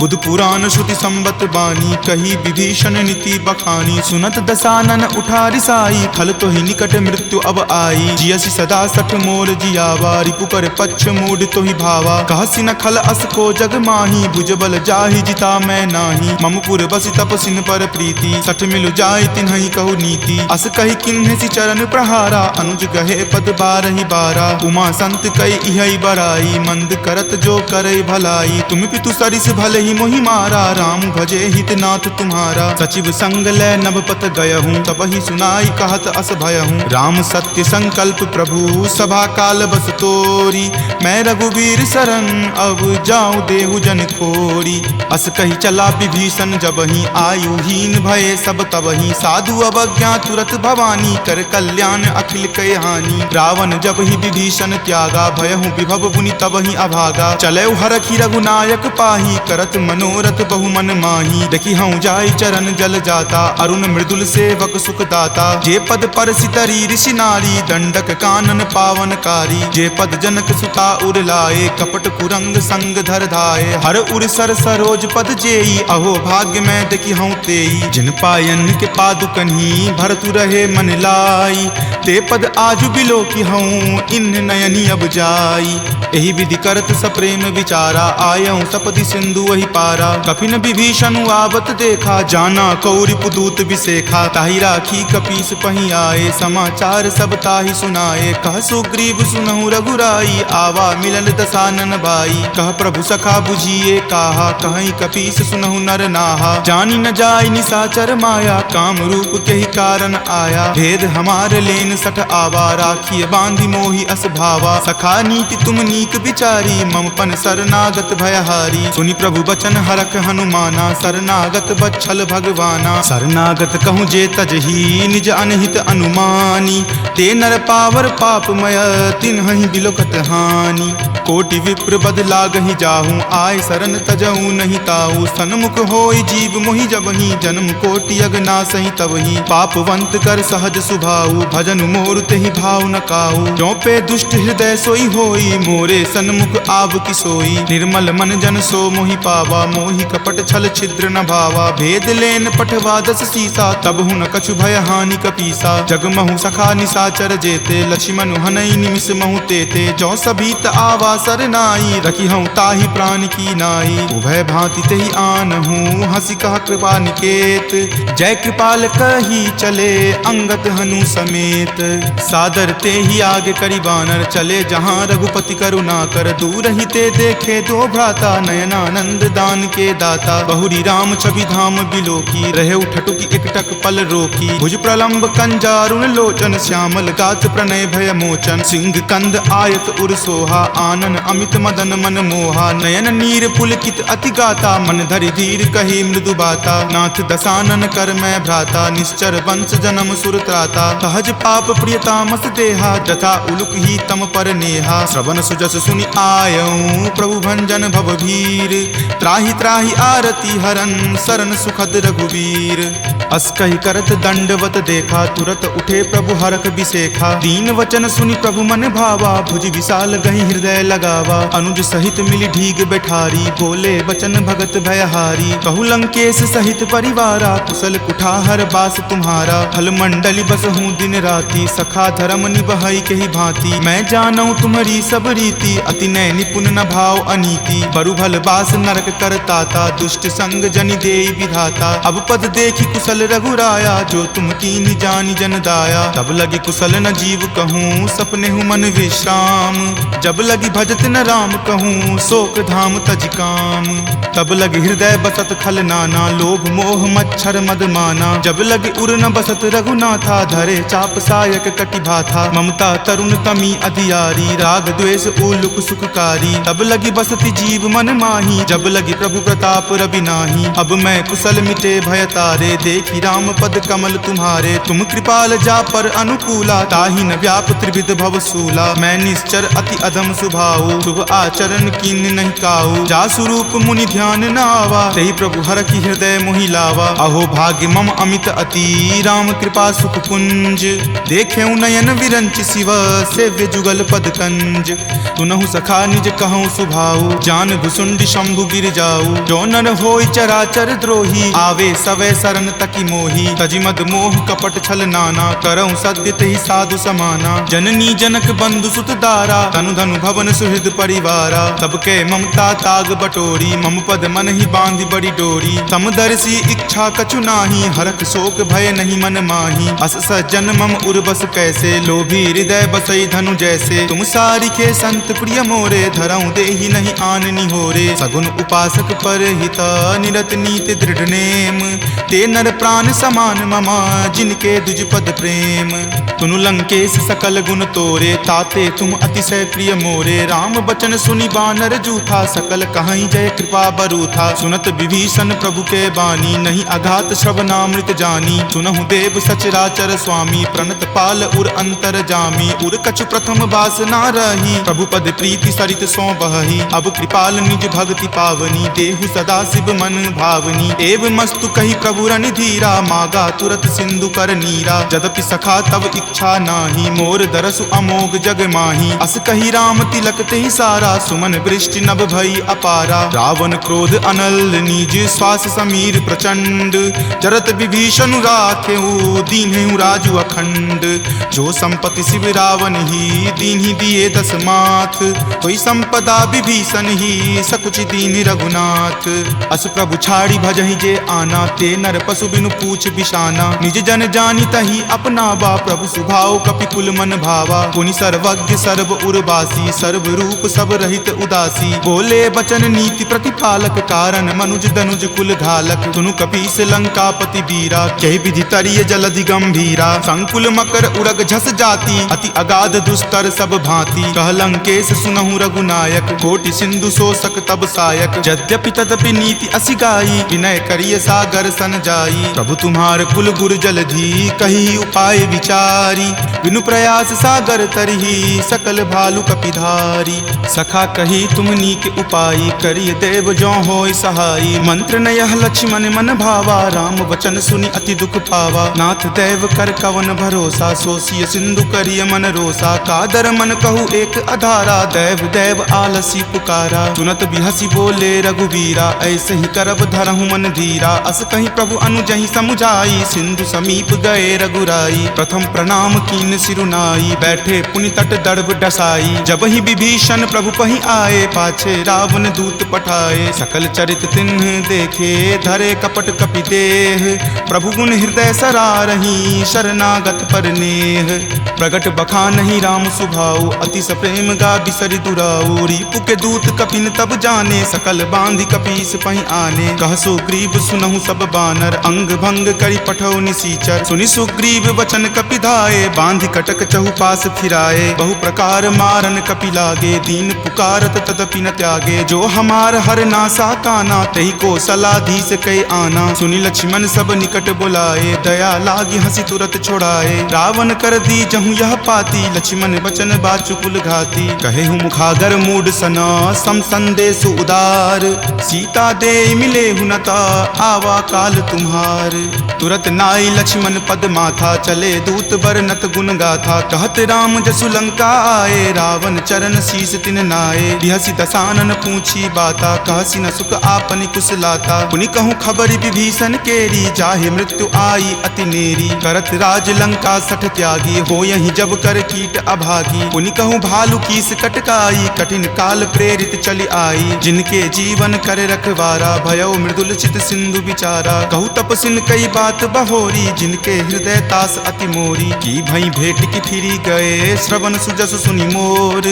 बुध पुराण श्रुति संबत बानी, कही विभीषण नीति बखानी। सुनत दसानन उठा रिसाई, खल तो ही निकट मृत्यु अब आई। जियसि सदा सठ मोर जियावा, रिपु पर पक्ष मूड तो ही भावा। कहसि न खल अस को जग माही, भुजबल जाहि ताहि जिता मैं नाही। ममपुर बसि तपसिन पर प्रीति, सठ मिलु जाय तिन्हि कहु नीति। अस कहि किन्हे सि चरण प्रहारा, अनुज गहे पद बारहि बारा। उमा संत कई इहै बड़ाई, मंद करत जो करे भलाई। तुम पितु सरिस भले ही मोहि मारा, राम भजे हितनाथ तुम्हारा। सचिव संग लै नभपत गयहूँ, तब ही सुनाई कहत अस भयहूँ। राम सत्य संकल्प प्रभु, सभा काल बस तोरी। मैं रघुवीर शरण, अब जाऊँ देहु जन खोरी। अस कही चला विभीषण जबहि, आयुहीन भये सब तबहि। साधु अवज्ञा तुरत भवानी, कर कल्याण अखिल कय हानि। रावण जब ही विभीषण त्यागा, भयहु विभव बुनि तबहि अभागा। चले हरखी रघुनायक पाही, करत मनोरथ बहु मन माही। देखी हूँ जाय चरण जल जाता, अरुण मृदुल सेवक सुख दाता। जे पद पर सितरी ऋषि नारी, दंडक कानन पावनकारी। जे पद जनक सुता उर लाए, कपट कुरंग संग धर धाये। हर उर सर सरोज पद जेई, अहो भाग्य में देखी हूँ तेई। जिन पायन के पादुकन्ही, भरतु रहे मन लाई। ते पद आजु बिलो की हूँ, इन नयनी अब जाई। एहि विधि करत सप्रेम विचारा, आयऊँ सपदि सिंधु वही पारा। कपिन विभीषण आवत देखा, जाना कौरि पुदूत विसेखा। ताहि राखी कपीस पही आए, समाचार सब ताहि सुनाए। कह सुग्रीव सुनहु रघुराई, आवा मिलन दसानन भाई। कह प्रभु सखा बुझिए काहा, कहीं कपीस सुनहु नर नाहा। जानी न जाय निसाचर माया, काम रूप के ही कारण आया। भेद हमार लेन सठ आवा, राखिए बांधि मोहि अस भावा। सखा नीति तुम नीक विचारी, ममपन शरणागत भयहारी। सुनि प्रभु बचन हरख हनुमाना, शरणागत बच्छल भगवाना। शरणागत कहूँ जे तजही, निज अनहित अनुमानी। ते नर पावर पापमय, तिन्हि बिलोकत हानि। कोटि विप्र बद लागहि जाहूँ, आय शरण तजहूँ नहीं ताऊ। सन्मुख होय जीव मोहि जबहि, जन्म कोटि अगनासहि तबहि। पापवंत कर सहज सुभाऊ, भजन मोर तेहि भाव न काऊ। जो पे दुष्ट हृदय सोई होई, मोरे सन्मुख आब की सोई। निर्मल मन जन सो मोहि पावा, मोहि कपट छल छिद्र न भावा। भेद लेन पठवा दस सीसा, तब हूँ न कछु भय हानि कपीसा। जगमहु सखा निसाचर जेते, लक्ष्मण हनई निमिष महु तेते। जो सभीत आवा सरनाई, रखी हूँ ताहि प्राण की नाई। उभय भांति तेहि आनहूँ, हंसी कह कृपा निकेत। जय कृपाल कही चले, अंगत हनु समेत। सादर ते ही आगे करी बानर, चले जहाँ रघुपति करुणा कर। दूर ही ते देखे दो भ्राता, नयनानंद दान के दाता। बहुरी राम छवि धाम बिलोकी, रहे उठटुकी एकटक पल रोकी। भुज प्रलंब कंजारुण लोचन, श्यामल गात प्रणय भय मोचन। सिंह कंद आयत उर सोहा, आनन अमित मदन मन मोहा। नयन नीर पुलकित अति गाता, मन धरि धीर कही मृदु बाता। नाथ दसानन कर मैं भ्राता, निश्चर वंश जन्म सुर त्राता। सहज पाप प्रियतामस देहा, जथा उलुक ही तम पर नेहा। श्रवण सुजस सुनि आयऊँ, प्रभु भंजन भव भीर। त्राहि त्राहि आरती हरन, शरण सुखद रघुवीर। अस कहि करत दंडवत देखा, तुरत उठे प्रभु हरख बिसेखा। दीन वचन सुनि प्रभु मन भावा, भुज विशाल गहि हृदय लगावा। अनुज सहित मिली ढीग बैठारी, बोले वचन भगत भयहारी। कहु लंकेश सहित परिवारा, कुशल कुठार बास तुम्हारा। फल मंडली बस हूँ दिन राति, सखा धर्म निबहई के ही भांति। मैं जानऊँ तुम्हारी सब रीति, अति नय निपुण न भाव अनीति। बरु भल बास नरक करताता, दुष्ट संग जनि देई विधाता। अब पद देखी कुशल रघुराया, जो तुम कीन्ही जानि जन दाया। तब लगी कुशल न जीव कहूँ, सपने हूँ मन विश्राम। जब लगी भजत न राम कहूँ, शोक धाम तज काम। तब लगी हृदय बसत खल नाना, लोभ मोह मच्छर मद माना। जब लगी उर न बसत रघुनाथा, धरे चाप सायक कटि भाथा। ममता तरुण तमी अधियारी, राग द्वेष उलुक सुखकारी। तब लगी बसति जीव मन माही, जब लगी प्रभु प्रताप रवि नाही। अब मैं कुशल मिटे भय तारे, देखी राम पद कमल तुम्हारे। तुम कृपाल जा पर अनुकूला, ताहि न व्याप त्रिविध भव सूला। मैं निश्चर अति अधम सुभाऊ, शुभ आचरण कीन नहीं काऊ। जा स्वरूप मुनि ध्यान न आवा, तेहि प्रभु हर की हृदय मोहि लावा। अहो भाग्य मम अमित अति, राम कृपा सुख पुंज। देखे नयन विरंच शिव, सेव्य जुगल पद कंज। तुनहु सखा निज कहूँ सुभाऊ, जान भुसुंडी शंभु गिर जाऊ। जो नर होय चराचर द्रोही, आवे सवै शरण तकी मोही। तजि मद मोह कपट छल नाना, करऊँ सद्य तेहि साधु समाना। जननी जनक बंधु सुत दारा, तनु धनु भवन सुहृद परिवारा। तब के ममता ताग बटोरी, मम पद मन ही बांधी बड़ी डोरी। तम दर्शी इच्छा कछु नाही, हरख शोक भय नहीं मन माही। अस सज्जन मम उर्बस कैसे, लोभी हृदय बसई धनु जैसे। तुम सारिखे संत प्रिय मोरे, धरऊं देहि नहीं आन निहोरे। सगुन उपासक पर हिता, निरत नीति दृढ़ नेम। ते नर प्राण समान ममा, जिनके दुज पद प्रेम। तुनु लंकेश सकल गुण तोरे, ताते तुम अतिशय प्रिय मोरे। राम बचन सुनि बानर जूथा, सकल कहाई जय कृपा बरूथा। सुनत विभीषण प्रभु के बानी, नहीं अघात श्रवणामृत जानी। सुनहु देव सचराचर स्वामी, प्रणत पाल उर अंतर जामी। उर कछु प्रथम बास ना रही, प्रभु पद प्रीति सरित सो बही। अब कृपाल निज भक्ति पावनी, देहु सदा शिव मन भावनी। एव मस्तु कही प्रभु रण धीरा, मागा तुरत सिंधु कर नीरा। जदपि सखा तब इच्छा नाही, मोर दरसु अमोघ जग माही। अस कही राम तिलक तेहि सारा, सुमन वृष्टि नभ भई अपारा। रावण क्रोध अनल निज, श्वास समीर प्रचंड। जरत विभीषण राखेहु, दीन्हु राजु अखंड। जो संपत्ति शिव रावण ही, दीन्हि दिए दस माथ। कोई संपदा विभीषण ही, सकुच दीन रघुनाथ। अस प्रभु छाड़ी भजहि जे आना, ते नर पशु बिनु पूछ बिशाना। निज जन जानी तहि अपनावा, प्रभु सुभाव कपिकुल मन भावा। पुनि सर्वज्ञ सर्व उर्वासी, सर्व रूप सब रहित उदासी। बोले बचन नीति प्रतिपालक, कारण मनुज दनुज कुल घालक। सुनु कपीस लंकापति वीरा, कहि विधि तरिय जलधि गंभीरा। संकुल मकर उड़ग झस जाति, अति अगाध दुस्तर सब भांति। कह लंकेश सुनहु रघुनायक, कोटि सिंधु शोषक तब सायक। यद्यपि तदपि नीति असि गाई, विनय करिय सागर सन जाई। प्रभु तुम्हार कुल गुर जलधि, कही उपाय विचारी। बिनु प्रयास सागर तरही, सकल भालु कपिधारी। सखा कही तुम नीक उपाई, करिय देव जो होय सहाई। मंत्र न यह लक्ष्मण मन भावा, राम वचन सुनि अति दुख पावा। नाथ देव कर कवन भरोसा, सोसिय सिंधु करिय मन रोसा। कादर मन कहु एक अधारा, देव देव आलसी पुकारा। सुनत बिहसी बोले रघुवीरा, ऐसे ही करब धरहु मन धीरा। अस कहीं प्रभु अनुजहि समुझाई, सिंधु समीप गए रघुराई। प्रथम प्रणाम कीन सिरुनाई, बैठे पुनि तट दर्भ डसाई। जब ही विभीषण प्रभु पहि आए, पाछे रावण दूत पठाए। सकल चरित तिन्ह देखे, धरे कपट कपि देह। प्रभु गुण हृदय सरारही, शरणागत पर नेह। प्रगट बखानहि राम सुभाऊ, अति सप्रेम गा बिसरि दुराऊ। रिपु के दूत कपिन तब जाने, सकल बांधि कपीस पहि आने। कह सुग्रीव सुनहु सब बानर, अंग भंग करि पठौ निसीचर। सुनि सुग्रीव वचन कपिधाए, बांधि कटक चहुपास फिराए। बहु प्रकार मारन कपि लागे, दीन पुकारत तदपि न त्यागे। जो हमार हर नासा काना, तहि को सलाधीस कई आना। सुनि लक्ष्मण सब निकट बुलाए, दया लागी हंसी तुरत छोड़ाए। रावण कर दी जहु यह पाती, लक्ष्मण बचन बाचु कुल घाती। कहे हूँ मुखागर मूड सना, सम संदेश उदार। सीता दे मिले हुनता, आवा काल तुम्हार। तुरत नाई लक्ष्मण पद माथा, चले दूत बरनत गुण गाथा। कहत राम जसु लंका आए, रावण चरण शीस तिन नाये। बिहसी दसानन पूछी बाता, कहसी न सुख आपनि कुशलाता। पुनि कहूँ खबरि विभीषण केरी, जाहे मृत्यु आई अति नेरी। करत राज लंका सठ त्यागी, हो यही जब कर कीट अभागी। पुनि कहूँ भालु कीस कटकाई, कठिन काल प्रेरित चली आई। जिनके जीवन कर रखवारा, भयो मृदुल चित सिंधु विचारा। कहूँ तपसिन कई बात बहोरी, जिनके हृदय तास अति मोरी। की भई भेट की फिरी गए, श्रवण सुजस सुनि मोर।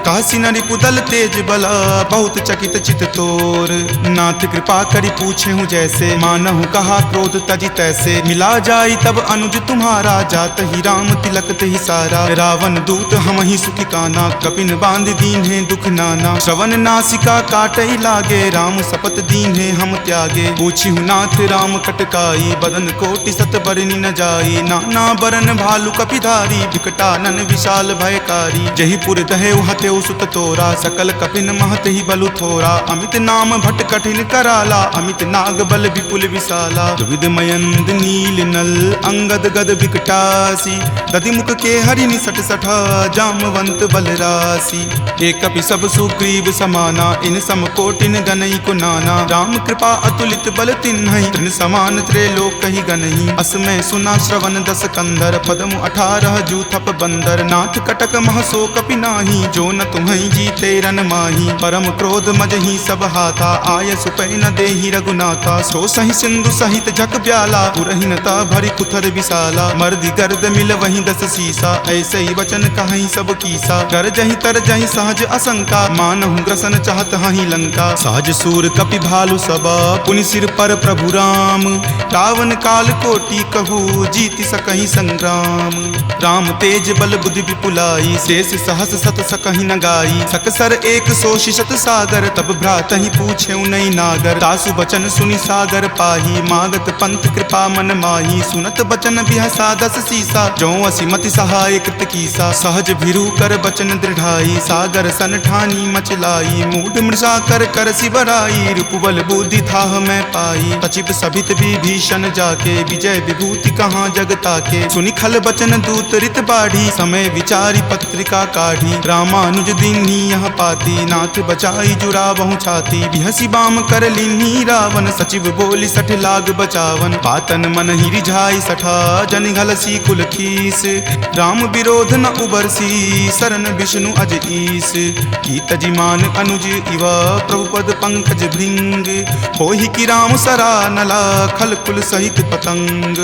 कहसी न रिपुदल तेज बला, बहुत चकित चित तोर। नाथ कृपा करि पूछे हूँ जैसे, मानहु कहा क्रोध तजि तैसे। मिला जाई तब अनुज तुम्हारा, जात ही राम तिलक तेहि सारा। रावण दूत हम ही सुखी काना, कपिन बांध दीन है दुख नाना। श्रवण नासिका काटई लागे, राम सपत दीन है हम त्यागे। पूछी हूँ नाथ राम कटकाई, बदन कोटि सत बरनी न जाई। नाना बरन भालु कपिधारी, विकटानन विशाल भयकारी। जही पुर दहेउ हतेउ सुत तोरा, सकल कपिन महत ही बलु थोरा। अमित नाम भट कठिन कराला, अमित नाग बल विपुल विशाला। दुविध मयंद नील नल, अंगद गद विकटासी। दधि मुख के हरि निसट सठा, जामवंत बल राशि। एक कपि सब सुग्रीव समाना, इन सम कोटिन गनई को नाना। राम कृपा अतुलित बल तिन्हई, तृण समान त्रैलोक कहि गनहि। असमय सुना श्रवण दस कंधर, पदमु 18 जूथप बंदर। नाथ कटक महसो कपि नाही, जो न तुम्हें जीते रन माही। परम क्रोध मजही सब हाथा, आय सुपै न देहि रघुनाथा। सो सही सिंधु सहित झक ब्याला, पुरहीनता भरी कुथर विशाला। मर्दी गर्द मिल वहीं 10 सीसा, ऐसे ही वचन कहीं सब कीसा। कर जही तर जही सहज असंका, मानहु ग्रसन चाहत हहीं लंका। सहज सूर कपि भालु सबा, पुनि सिर पर प्रभु राम। रावण काल कोटि कहू, जीति सकहि संग्राम। राम तेज बल बुद्धि विपुलाई, शेष सहस सत सकहि न गाई। सकसर एक सोषि शत सागर, तब भ्रातहि पूछेउ नहीं नागर। तासु बचन सुनि सागर पाही, मागत पंथ कृपा मन माही। सुनत बचन बिहसा 10 सीसा, जो असि मति सहाय कृत कीसा। सहज भिरू कर बचन दृढ़ाई, सागर सन ठानी मचलाई। मूढ़ मृषा कर कर सिबराई, रूपबल बुद्धि थाह मैं पाई। सचिव सभित विभीषण जाके, विजय विभूति कहाँ जगता के। सुनि खल बचन दूत रित बाढ़ी, समय विचारी पत्रिका काढ़ी। रामानुज दीन्ही यह पाती, नाथ बचाई जुड़ावहु छाती। बिहसी बाम कर लीन्ही रावण, सचिव बोली सठ लाग बचावन। पातन मन ही रिझाई सठा, जन घलसी कुल खीस। राम विरोध न उबरसी, शरण विष्णु अज ईस। की तजिमान अनुज इवा, प्रभुपद पंकज भृंग। होहि की राम सरा नला, खल कुल सहित पतंग।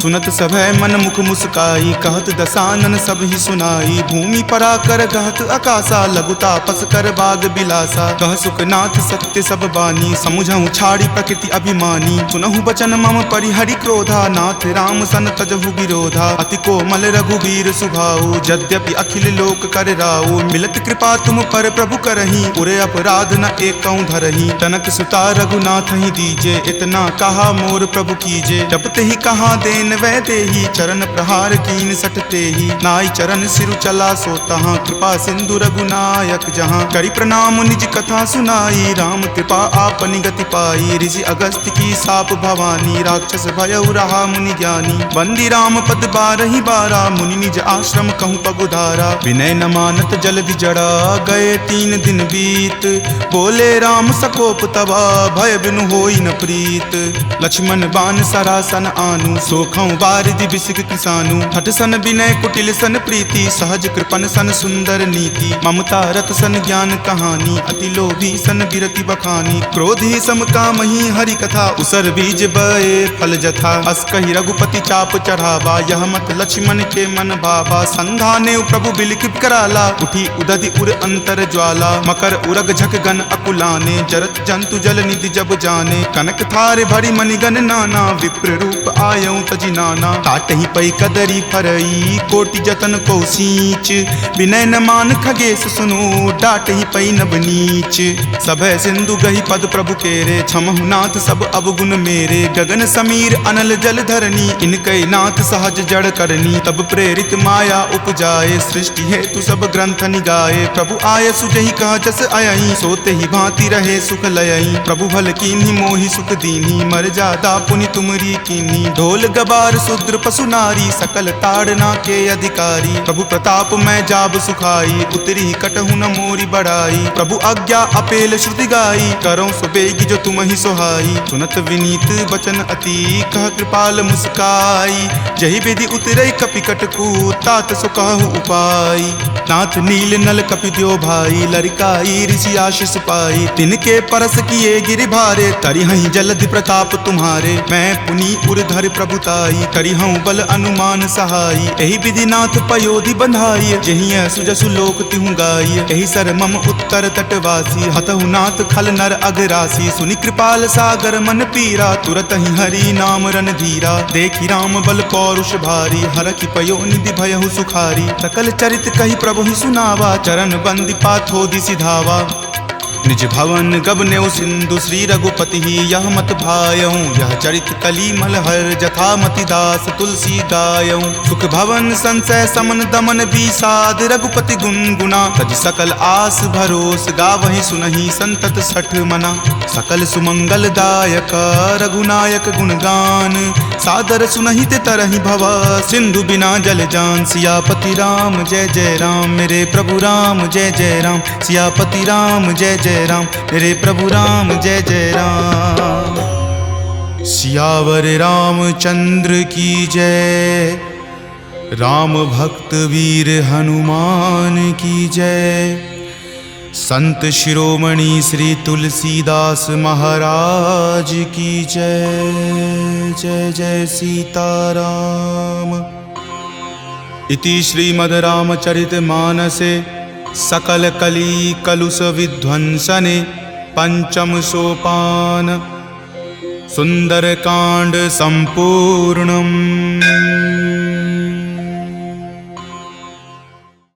सुनत सभय मन मुख मुस्काई, कहत दसानन सब ही सुनाई। भूमि परा कर गहत आकाशा, लघु तापस कर बाग बिलासा। कह सुखनाथ सत्य सब बानी, समुझहु छाड़ी प्रकृति अभिमानी। सुनहु बचन मम परिहरि क्रोधा, नाथ राम सन तजहु विरोधा। अति कोमल रघुबीर सुभाऊ, यद्यपि अखिल लोक कर राऊ। मिलत कृपा तुम पर प्रभु करही, उरे अपराध न एकौ धरही। तनक सुता रघुनाथ ही दीजे, इतना कहा मोर प्रभु कीजे। जपते ही कहा देन वै देही, चरण प्रहार कीन सटते ही। नाई चरण सिरु चला सो तहाँ, कृपा सिंधु रघुनायक जहाँ। करि प्रणाम निज कथा सुनाई, राम कृपा आपनि गति पाई। ऋषि अगस्त्य की साप भवानी, राक्षस भयउ रहा मुनि ज्ञानी। बंदी राम पद 12 बारा, मुनि निज आश्रम कहूँ पगुधारा। विनय न मानत जलधि जड़ा, गए 3 दिन बीत। बोले राम सकोप तबा, भय बिनु होई न प्रीत। लक्ष्मण बान सरासन आनु, सोखौ बारिधि बिसिक किसानु। हठ सन विनय कुटिल सन प्रीति, सहज कृपन सन सुंदर नीति। ममता रत सन ज्ञान कहानी, अति लोभी सन बिरति बखानी। क्रोधी सम कामहि हरि कथा, उसर बीज बए फल जथा। अस कहि रघुपति चाप चढ़ावा, यह मत लक्ष्मण के मन भावा। संधाने प्रभु बिलिख कराला, उठी उदधि उर अंतर ज्वाला। मकर उरग झक गन अकुलाने, जरत जंतु जल निधि जब जाने। कनक थारे भरी मणिगन नाना, विप्र रूप आयऊ तजि नाना। काटहि पै कदरी फरई, कोटि जतन को सींच। विनय न मान खगेश सुनो, डाटहि पै नब नीच। सभय सिंधु गहि पद प्रभु केरे, क्षमहु नाथ सब अवगुण मेरे। गगन समीर अनल जल धरनी, इनकै नाथ सहज जड़ करनी। तब प्रेरित माया उपजाए, सृष्टि हेतु सब ग्रंथ निगाए। प्रभु आय सुजहि कह जस अयहि, सोते ही भांति रहे सुख लयहि। प्रभु भल कीन्ही मोहि सुख दीन्ही, मर जादा पुनि तुमरी कीन्ही। ढोल गबार शूद्र पशु नारी, सकल ताड़ना के अधिकारी। प्रभु प्रताप मैं जाब सुखाई, उतरी कटहु न मोरी बड़ाई। प्रभु आज्ञा अपेल श्रुति गाई, करौं सुबेगी जो तुम ही सोहाई। सुनत विनीत बचन अति, कह कृपाल मुस्काई। जहि विधि उतरई कपि कटकू, तात सो कहु उपाय। नाथ नील नल कपि द्यो भाई, लरिकाई ऋषि आशीष पाई। तिनके परस किए गिरि भारे, तरिहहि जलधि प्रताप तुम्हारे। मैं पुनि उरधर प्रभुताई, करिहऊँ बल अनुमान सहाई। एहि विधि नाथ पयोधि बंधाई, जहिं सुजसु लोक तिहु गाई। एहि सर मम उत्तर तटवासी, हतहु नाथ खल नर अगरासी। सुनि कृपाल सागर मन पीरा, तुरत ही हरि नाम रन धीरा। देखि राम बल पौरुष भारी, हरखि पयो निधि भयहु सुखारी। सकल चरित कहि प्रभु ही सुनावा, चरण बंदी पाथोधि सिधावा। निज भवन गबनेउ सिंधु, श्री रघुपति ही यह मत भायऊँ। यह चरित कली मलहर, जथा मति दास तुलसी गायऊँ। सुख भवन संशय समन दमन बीसाद, रघुपति गुनगुना। तज सकल आस भरोस, गावहि सुनहि संतत सठ मना। सकल सुमंगल दायक, रघुनायक गुणगान। सादर सुनहि ते तरहि भवा, सिंधु बिना जल जान। सियापति राम जय जय राम, मेरे प्रभु राम जय जय राम। सियापति राम जय जय राम, मेरे प्रभु राम जय जय राम। सियावर रामचंद्र की जय, राम भक्त वीर हनुमान की जय। संत शिरोमणि श्री तुलसीदास महाराज की जय। जय जय सीताराम। इति श्रीमद् रामचरितमानसे सकल कली कलुष विध्वंसने पंचम सोपान सुंदरकांड संपूर्णम्।